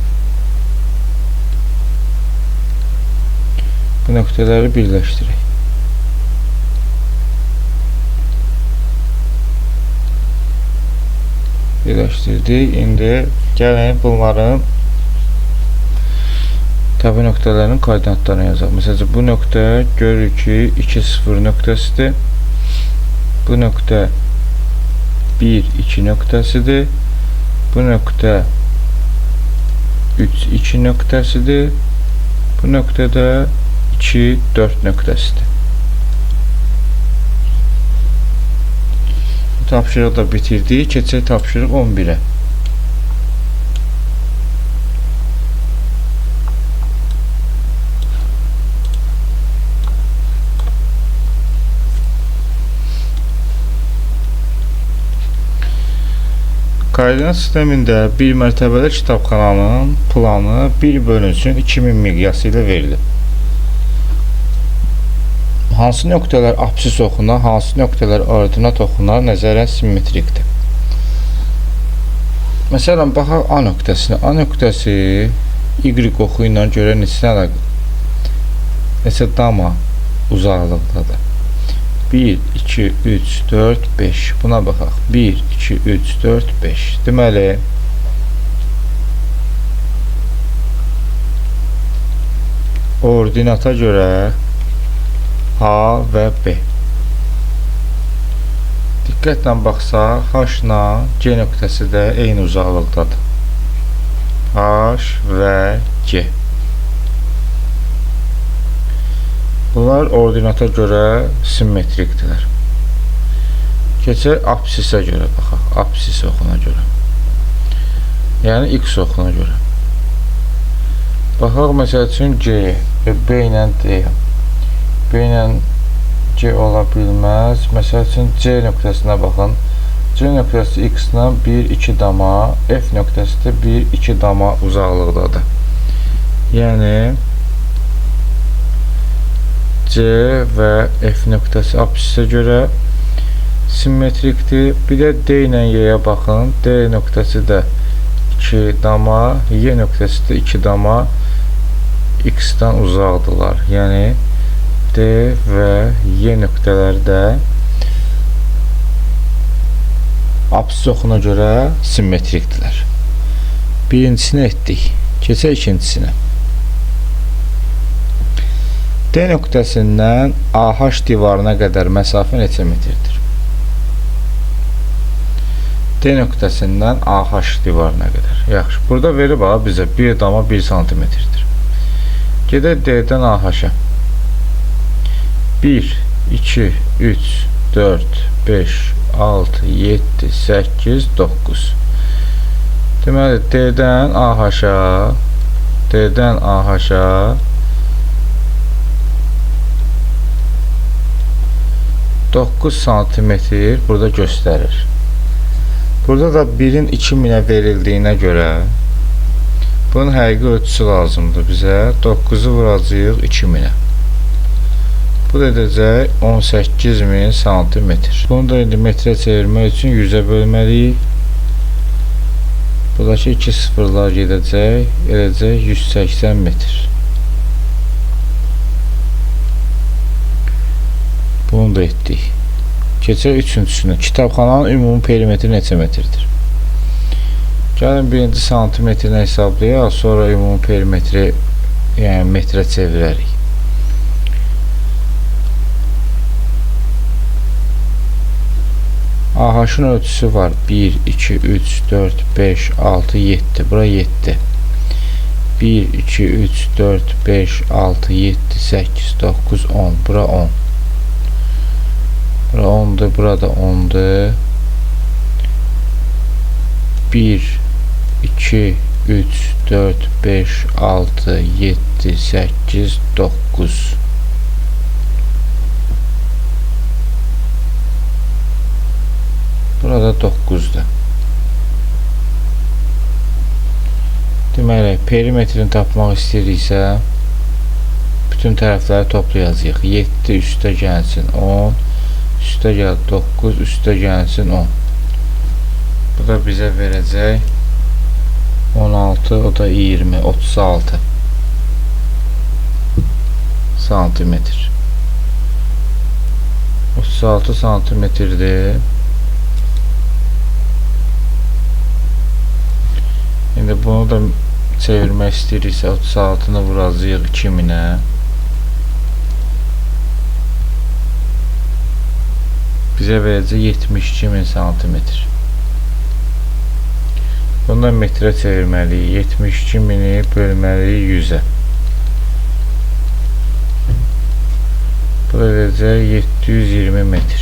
Bu nöqtələri birləşdirək. Birləşdirdik. İndi gəlin bunların təpə nöqtələrinin koordinatlarını yazaq. Məsələn, bu nöqtə görürük ki 2, 0 nöqtəsidir. Bu nöqtə 1, 2 nöqtəsidir. Bu nöqtə 3, 2 nöqtəsidir. Bu nöqtədə 2, 4 nöqtəsidir. Bu tapşırığı da bitirdik. Keçək tapşırıq 11-ə. Koordinat sistemində bir mərtəbəli kitabxananın planı 1 bölünsün 2000 miqyası ilə verilib. Hansı nöqtələr absis oxuna, hansı nöqtələr ordinat oxuna nəzərən simmetrikdir. Məsələn, baxaq A nöqtəsinə. A nöqtəsi Y oxu ilə görə neçə dama uzaqlıqdadır. 1, 2, 3, 4, 5. Buna baxaq. 1, 2, 3, 4, 5. Deməli, ordinata görə A və B. Diqqətlə baxsaq, H ilə G nöqtəsi də eyni uzaqlıqdadır. H və G. Bunlar ordinata görə simmetrikdirlər. Keçək absisə görə baxaq. Absis oxuna görə. Yəni X oxuna görə. Baxaq məsəl üçün G və B ilə D. B ilə G ola bilməz. Məsəl üçün C nöqtəsinə baxın. C nöqtəsi x-dan 1-2 dama, F nöqtəsi də 1-2 dama uzaqlıqdadır. Yəni C və F nöqtəsi apsisə görə simmetrikdir. Bir də D ilə Y-yə baxın. D nöqtəsi də 2 dama, Y nöqtəsi də 2 dama X-dan uzaqdırlar. Yəni D və Y nöqtələri də apsis oxuna görə simmetrikdirlər. Birincisini etdik. Keçək ikincisinə. D nöqtəsindən AH divarına qədər məsafə neçə metrdir? D nöqtəsindən AH divarına qədər. Yaxşı, burada verib bizə 1 dama 1 santimetrdir. Gedək D-dən AH-a. 1, 2, 3, 4, 5, 6, 7, 8, 9. Deməli, D-dən AH-a 9 santimetr burada göstərir. Burada da 1-in 2000-ə verildiyinə görə bunun həqiqi ölçüsü lazımdır bizə. 9-u vuracağıq 2000-ə. Bu da edəcək 18.000 santimetr. Bunu da indi metrə çevirmək üçün 100-ə bölməliyik. Buradakı 2 sıfırlar gedəcək, edəcək 180 metr. Bunu da etdik. Keçək üçüncüsünə. Kitabxananın ümumi perimetri neçə metrdir? Gəlin birinci santimetrini hesablayaq, sonra ümumi perimetri yəni metrə çevirərik. AH-ın ölçüsü var. 1, 2, 3, 4, 5, 6, 7. Bura 7. 1, 2, 3, 4, 5, 6, 7, 8, 9, 10. Bura 10. Bura 10'dur. Burada 10'dur. 1, 2, 3, 4, 5, 6, 7, 8, 9. Burada 9'dur. Deməli, perimetrini tapmaq istəyiriksə, bütün tərəfləri toplayacağıq. 7 üstə gəlsin 10, üstə gəl 9, üstə gəlsin 10. Bu da bizə verəcək 16, o da 20, 36 santimetr. 36 santimetrdir. İndi bunu da çevirmək istəyiriksə 36-nı vuracağıq 2000-ə. Bizə verəcək 72.000 santimetr. Bunu da metrə çevirməliyik. 72.000-i bölməliyik 100-ə. Bu da verəcək 720 metr.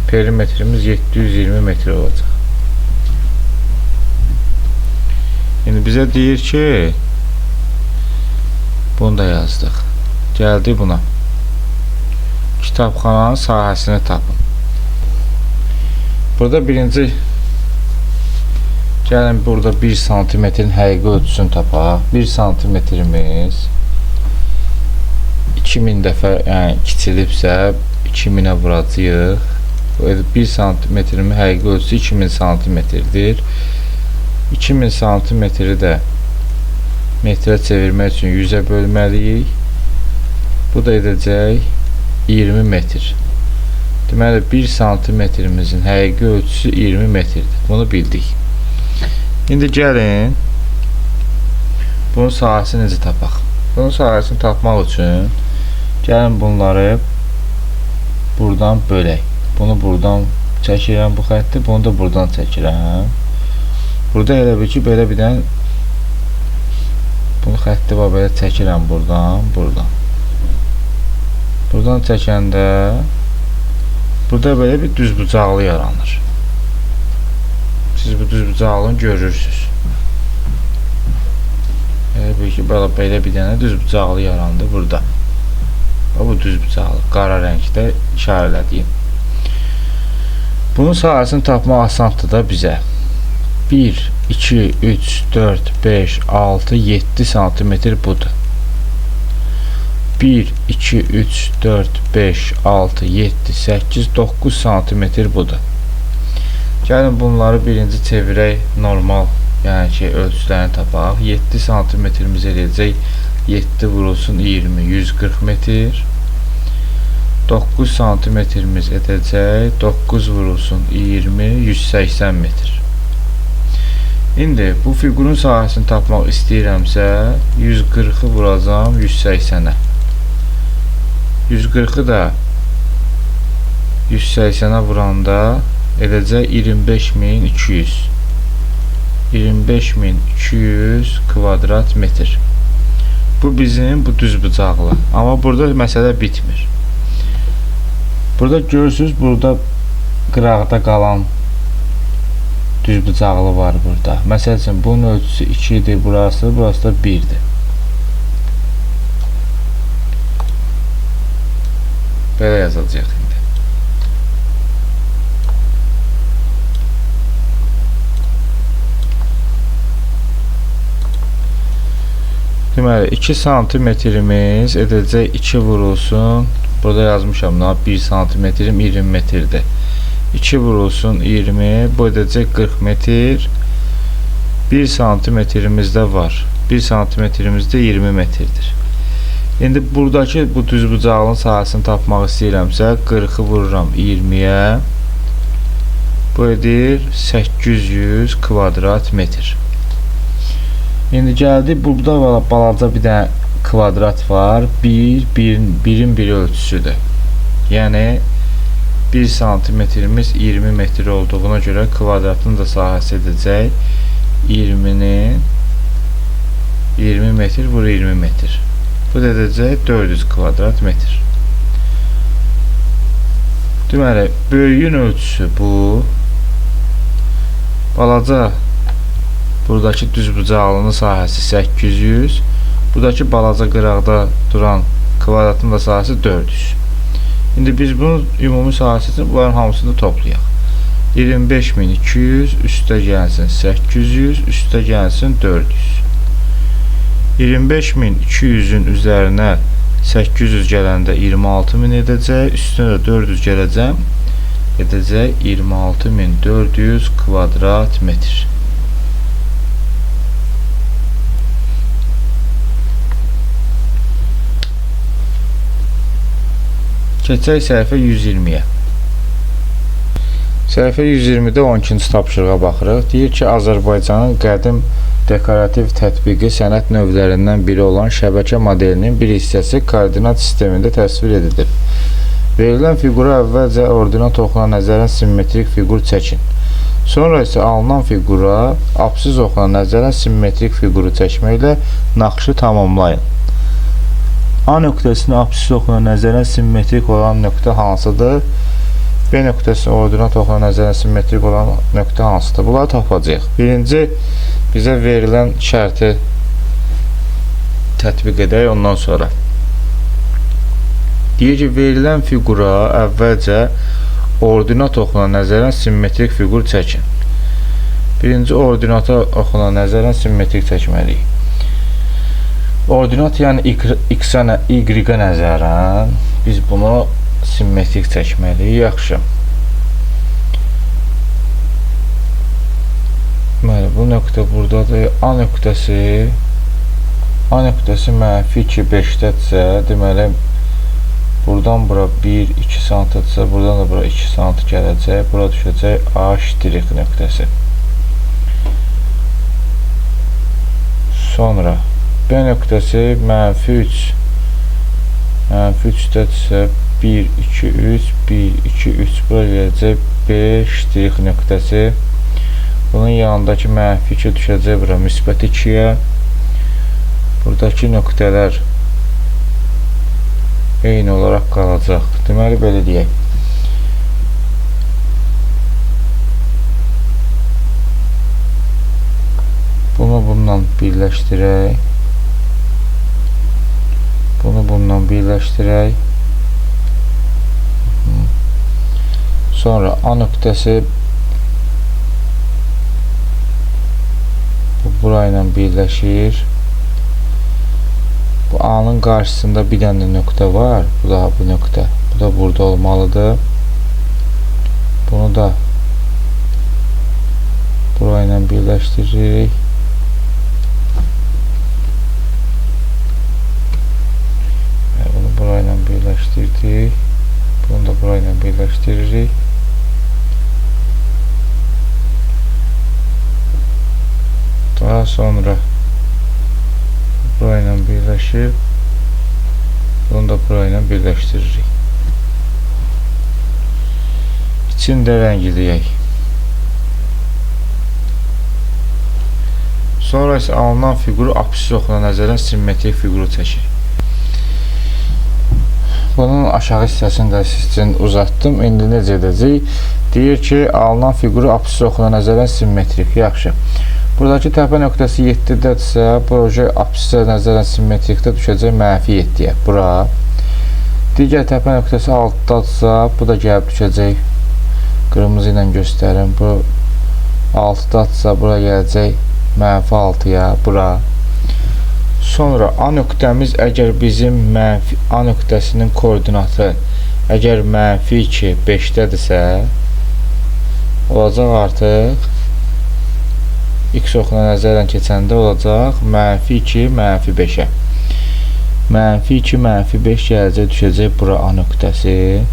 Perimetrimiz 720 metr olacaq. İndi bizə deyir ki, bunu da yazdıq. Gəldik buna. Kitabxananın sahəsini tapın. Burada birinci, gəlin burada 1 santimetrin həqiqi ölçüsünü tapaq. 1 santimetrimiz 2000 dəfə yəni kiçilibsə 2000-ə vuracağıq. 1 santimetrimin həqiqi ölçüsü 2000 santimetrdir. 2000 santimetri də metrə çevirmək üçün 100-ə bölməliyik. Bu da edəcək 20 metr. Deməli 1 santimetrimizin həqiqi ölçüsü 20 metrdir. Bunu bildik. İndi gəlin bunun sahəsini necə tapaq? Bunun sahəsini tapmaq üçün gəlin bunları buradan bölək. Bunu buradan çəkirəm bu xətti, bunu da buradan çəkirəm. Burada elə bir ki, belə bir dənə bunu xətti var, belə çəkirəm buradan, buradan. Buradan çəkəndə burada belə bir düzbucaqlı yaranır. Siz bu düzbucaqlını görürsünüz. Elə bir ki, belə bir dənə düzbucaqlı yarandı burada. Bu düz bucaqlı, qara rəngdə işarələdiyim. Bunun sahəsini tapmaq asandır da bizə. 1, 2, 3, 4, 5, 6, 7 cm budur. 1, 2, 3, 4, 5, 6, 7, 8, 9 cm budur. Gəlin bunları birinci çevirək normal, yəni ki, ölçülərini tapaq. 7 cm-imiz eləyəcək 7 vurulsun 20, 140 metr. 9 cm-imiz edəcək 9 vurulsun 20, 180 metr. İndi bu fiqurun sahəsini tapmaq istəyirəmsə 140-ı vuracam 180-ə. 140-ı da 180-ə vuranda edəcək 25200. 25200 kvadrat metr. Bu bizim bu düz bucaqlı. Amma burada məsələ bitmir. Burada görürsünüz, burada qıraqda qalan düz bucaqlı var burada. Məsəl üçün bunun ölçüsü 2 idi, burası da 1-dir. Belə yazacaq indi. Deməli 2 cm-imiz edəcək 2 vurulsun. Burada yazmışam, 1 cm-im 20 metrdir. 2 vurulsun 20, bu edəcək 40 metr. 1 cm-imiz də var. 1 cm-imiz də 20 metrdir. İndi buradakı bu düz bucağlının sahəsini tapmaq istəyirəmsə 40-ı vururam 20-yə. Bu edir 800 kvadrat metr. İndi gəldi, burada balaca bir dənə kvadrat var. 1-in 1 ölçüsüdür. Yəni 1 cm-imiz 20 metr olduğuna görə kvadratın da sahəsi edəcək 20-nin 20 metr vur 20 metr. Bu da edəcək 400 kvadrat metr. Deməli, böyüyün ölçüsü bu. Balaca buradakı düz bucaqlının sahəsi 800. Buradakı balaca qıraqda duran kvadratın da sahəsi 400. İndi biz bunun ümumi sahəsi üçün bunların hamısını toplayaq. 25200 üstə gəlsin 800, üstə gəlsin 400. 25200-ün üzərinə 800 gələndə 26000 edəcək, üstünə də 400 gələcəm, edəcək 26400 kvadrat metr. Keçək səhifə 120-yə. Səhifə 120-də 12-ci tapşırığa baxırıq. Deyir ki, Azərbaycanın qədim dekorativ tətbiqi sənət növlərindən biri olan şəbəkə modelinin bir hissəsi koordinat sistemində təsvir edilir. Verilən fiqura əvvəlcə ordinat oxuna nəzərən simmetrik fiqur çəkin. Sonra isə alınan fiqura absiz oxuna nəzərən simmetrik fiquru çəkməklə naxışı tamamlayın. A nöqtəsində absiz oxuna nəzərən simmetrik olan nöqtə hansıdır? B nöqtəsində ordinat oxuna nəzərən simmetrik olan nöqtə hansıdır? Bunları tapacağıq. Birinci, bizə verilən şərti tətbiq edək ondan sonra. Deyir ki, verilən fiqura əvvəlcə ordinat oxuna nəzərən simmetrik fiqur çəkin. Birinci, ordinata oxuna nəzərən simmetrik çəkməliyik. Ordinat, yəni x-ə, y-ə nəzərən biz bunu simmetrik çəkməliyik. Yaxşı. Deməli, bu nöqtə buradadır. A nöqtəsi mənfi 2, 5-dədirsə, deməli, buradan bura 1, 2 santidirsə, buradan da bura 2 santi gələcək. Bura düşəcək A' nöqtəsi. Sonra B nöqtəsi mənfi 3. Mənfi 3-dədirsə 1, 2, 3, 1, 2, 3 bura gələcək B' nöqtəsi. Bunun yanındakı mənfi 2 düşəcək bura müsbət 2-yə. Buradakı nöqtələr eyni olaraq qalacaq. Deməli, belə deyək. Bunu bununla birləşdirək. Bunu bununla birləşdirək. Sonra A nöqtəsi burayla birləşir. Bu A'nın qarşısında bir dənə nöqtə var. Bu da bu nöqtə. Bu da burada olmalıdır. Bunu da burayla birləşdiririk. Bunu burayla birləşdirdik. Bunu da burayla birləşdiririk. Daha sonra burayla birləşib bunu da burayla birləşdiririk. İçində rəngləyək. Sonra isə alınan fiquru apsis oxuna nəzərən simmetrik fiquru çəkir. Bunun aşağı hissəsini də siz üçün uzatdım. İndi necə edəcək? Deyir ki, alınan fiquru apsis oxuna nəzərən simmetrik. Yaxşı. Buradakı təpə nöqtəsi 7-dədirsə, proje apsisə nəzərən simmetrikdə düşəcək -7-yə. Bura. Digər təpə nöqtəsi 6-dadırsa, bu da gəlib düşəcək. Qırmızı ilə göstərim. Bu 6-dadırsa, bura gələcək -6-ya. Bura. Sonra A nöqtəmiz əgər bizim A nöqtəsinin koordinatı əgər -2, 5-dədirsə, olacaq artıq X oxuna nəzərən keçəndə olacaq -2, -5-ə. -2, -5 gələcək, düşəcək bura A nöqtəsi.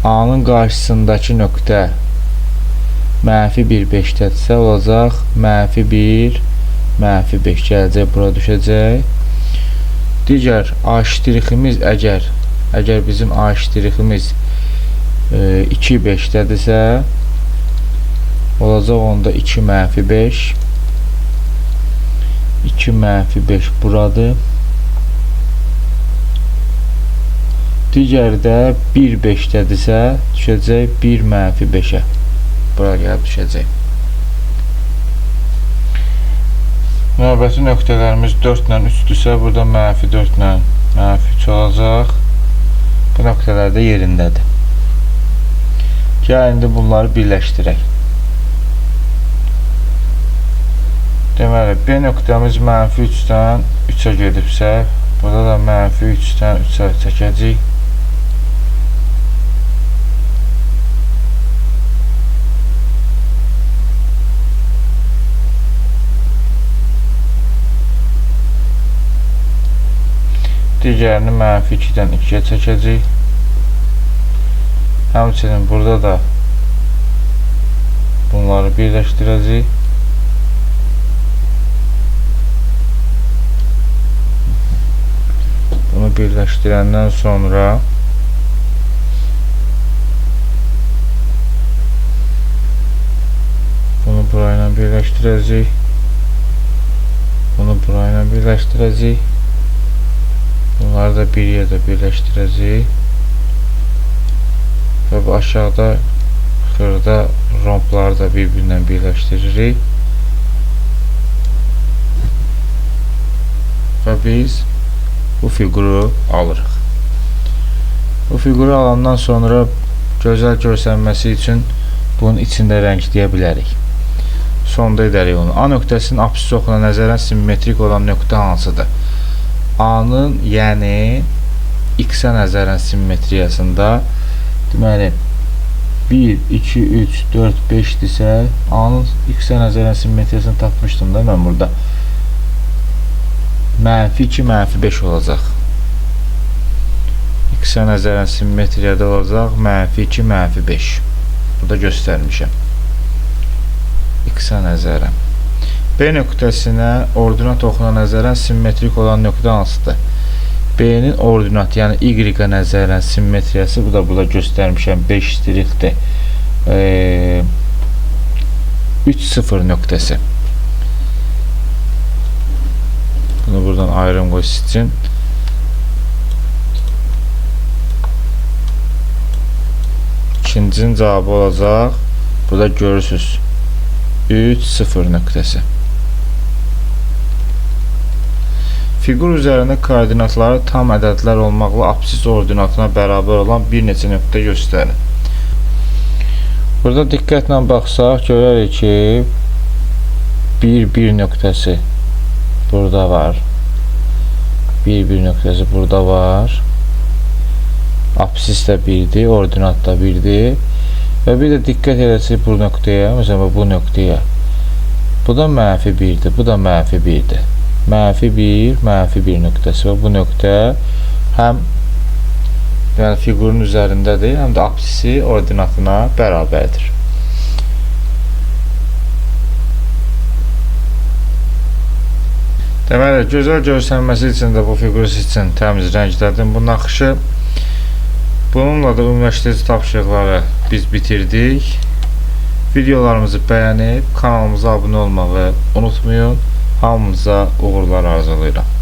A-nın qarşısındakı nöqtə -1, 5-dədirsə, olacaq -1, -5 gələcək, bura düşəcək. Digər A ştriximiz əgər bizim A ştriximiz 2, 5-dədirsə, olacaq onda 2 -5 2 -5 buradır. Digəri də 1, 5-dədirsə, düşəcək 1 -5-ə. Bura gəlib düşəcək. Növbəti nöqtələrimiz 4 ilə 3-dürsə, burada -4 ilə -3 olacaq. Bu nöqtələr də yerindədir. Gəl indi bunları birləşdirək. Deməli, B nöqtəmiz -3-dən 3-ə gedibsə, burada da -3-dən 3-ə çəkəcək. Digərini -2-dən 2-yə çəkəcək. Həmçinin burada da bunları birləşdirəcək. Bunu birləşdirəndən sonra bunu burayla birləşdirəcək. Bunu burayla birləşdirəcək. Bunları da bir yerdə birləşdirəcək. Və bu aşağıda xırda rompları da bir-birinə birləşdiririk. Və biz bu fiquru alırıq. Bu fiquru alandan sonra gözəl görsənməsi üçün bunun içində rəngləyə bilərik. Sonda edərik onu. A nöqtəsinin apsis oxuna nəzərən simmetrik olan nöqtə hansıdır? A-nın, yəni X-ə nəzərən simmetriyasında deməli 1, 2, 3, 4, 5-dirsə, A-nın X-ə nəzərən simmetriyasını tapmışdım da mən burada. -2, -5 olacaq. X-ə nəzərən simmetriyada olacaq -2, -5. Burada göstərmişəm. X-ə nəzərən. B nöqtəsinə ordinat oxuna nəzərən simmetrik olan nöqtə hansıdır? B-nin ordinatı, yəni Y-ə nəzərən simmetriyası, bu da burada göstərmişəm, 5 ştrixdir. 3, 0 nöqtəsi. Bunu buradan ayrım qoysun üçün. İkincinin cavabı olacaq. Burada görürsünüz. 3, 0 nöqtəsi. Fiqur üzərində koordinatları tam ədədlər olmaqla absis ordinatına bərabər olan bir neçə nöqtə göstərin. Burada diqqətlə baxsaq görərik ki 1 nöqtəsi burada var. 1 nöqtəsi burada var. Absis də 1-dir, ordinat da 1-dir. Və bir də diqqət edəcək bu nöqtəyə, məsələn bu nöqtəyə. Bu da -1-dir, bu da -1-dir. -1, -1 nöqtəsi və bu nöqtə həm fiqurun üzərindədir, həm də absisi ordinatına bərabərdir. Deməli, gözəl görsənməsi üçün də bu fiqur üçün təmiz rənglədim bu naxışı. Bununla da ümumiləşdirici tapşırıqları biz bitirdik. Videolarımızı bəyənib kanalımıza abunə olmağı unutmayın. Hamınıza uğurlar arzulayıram.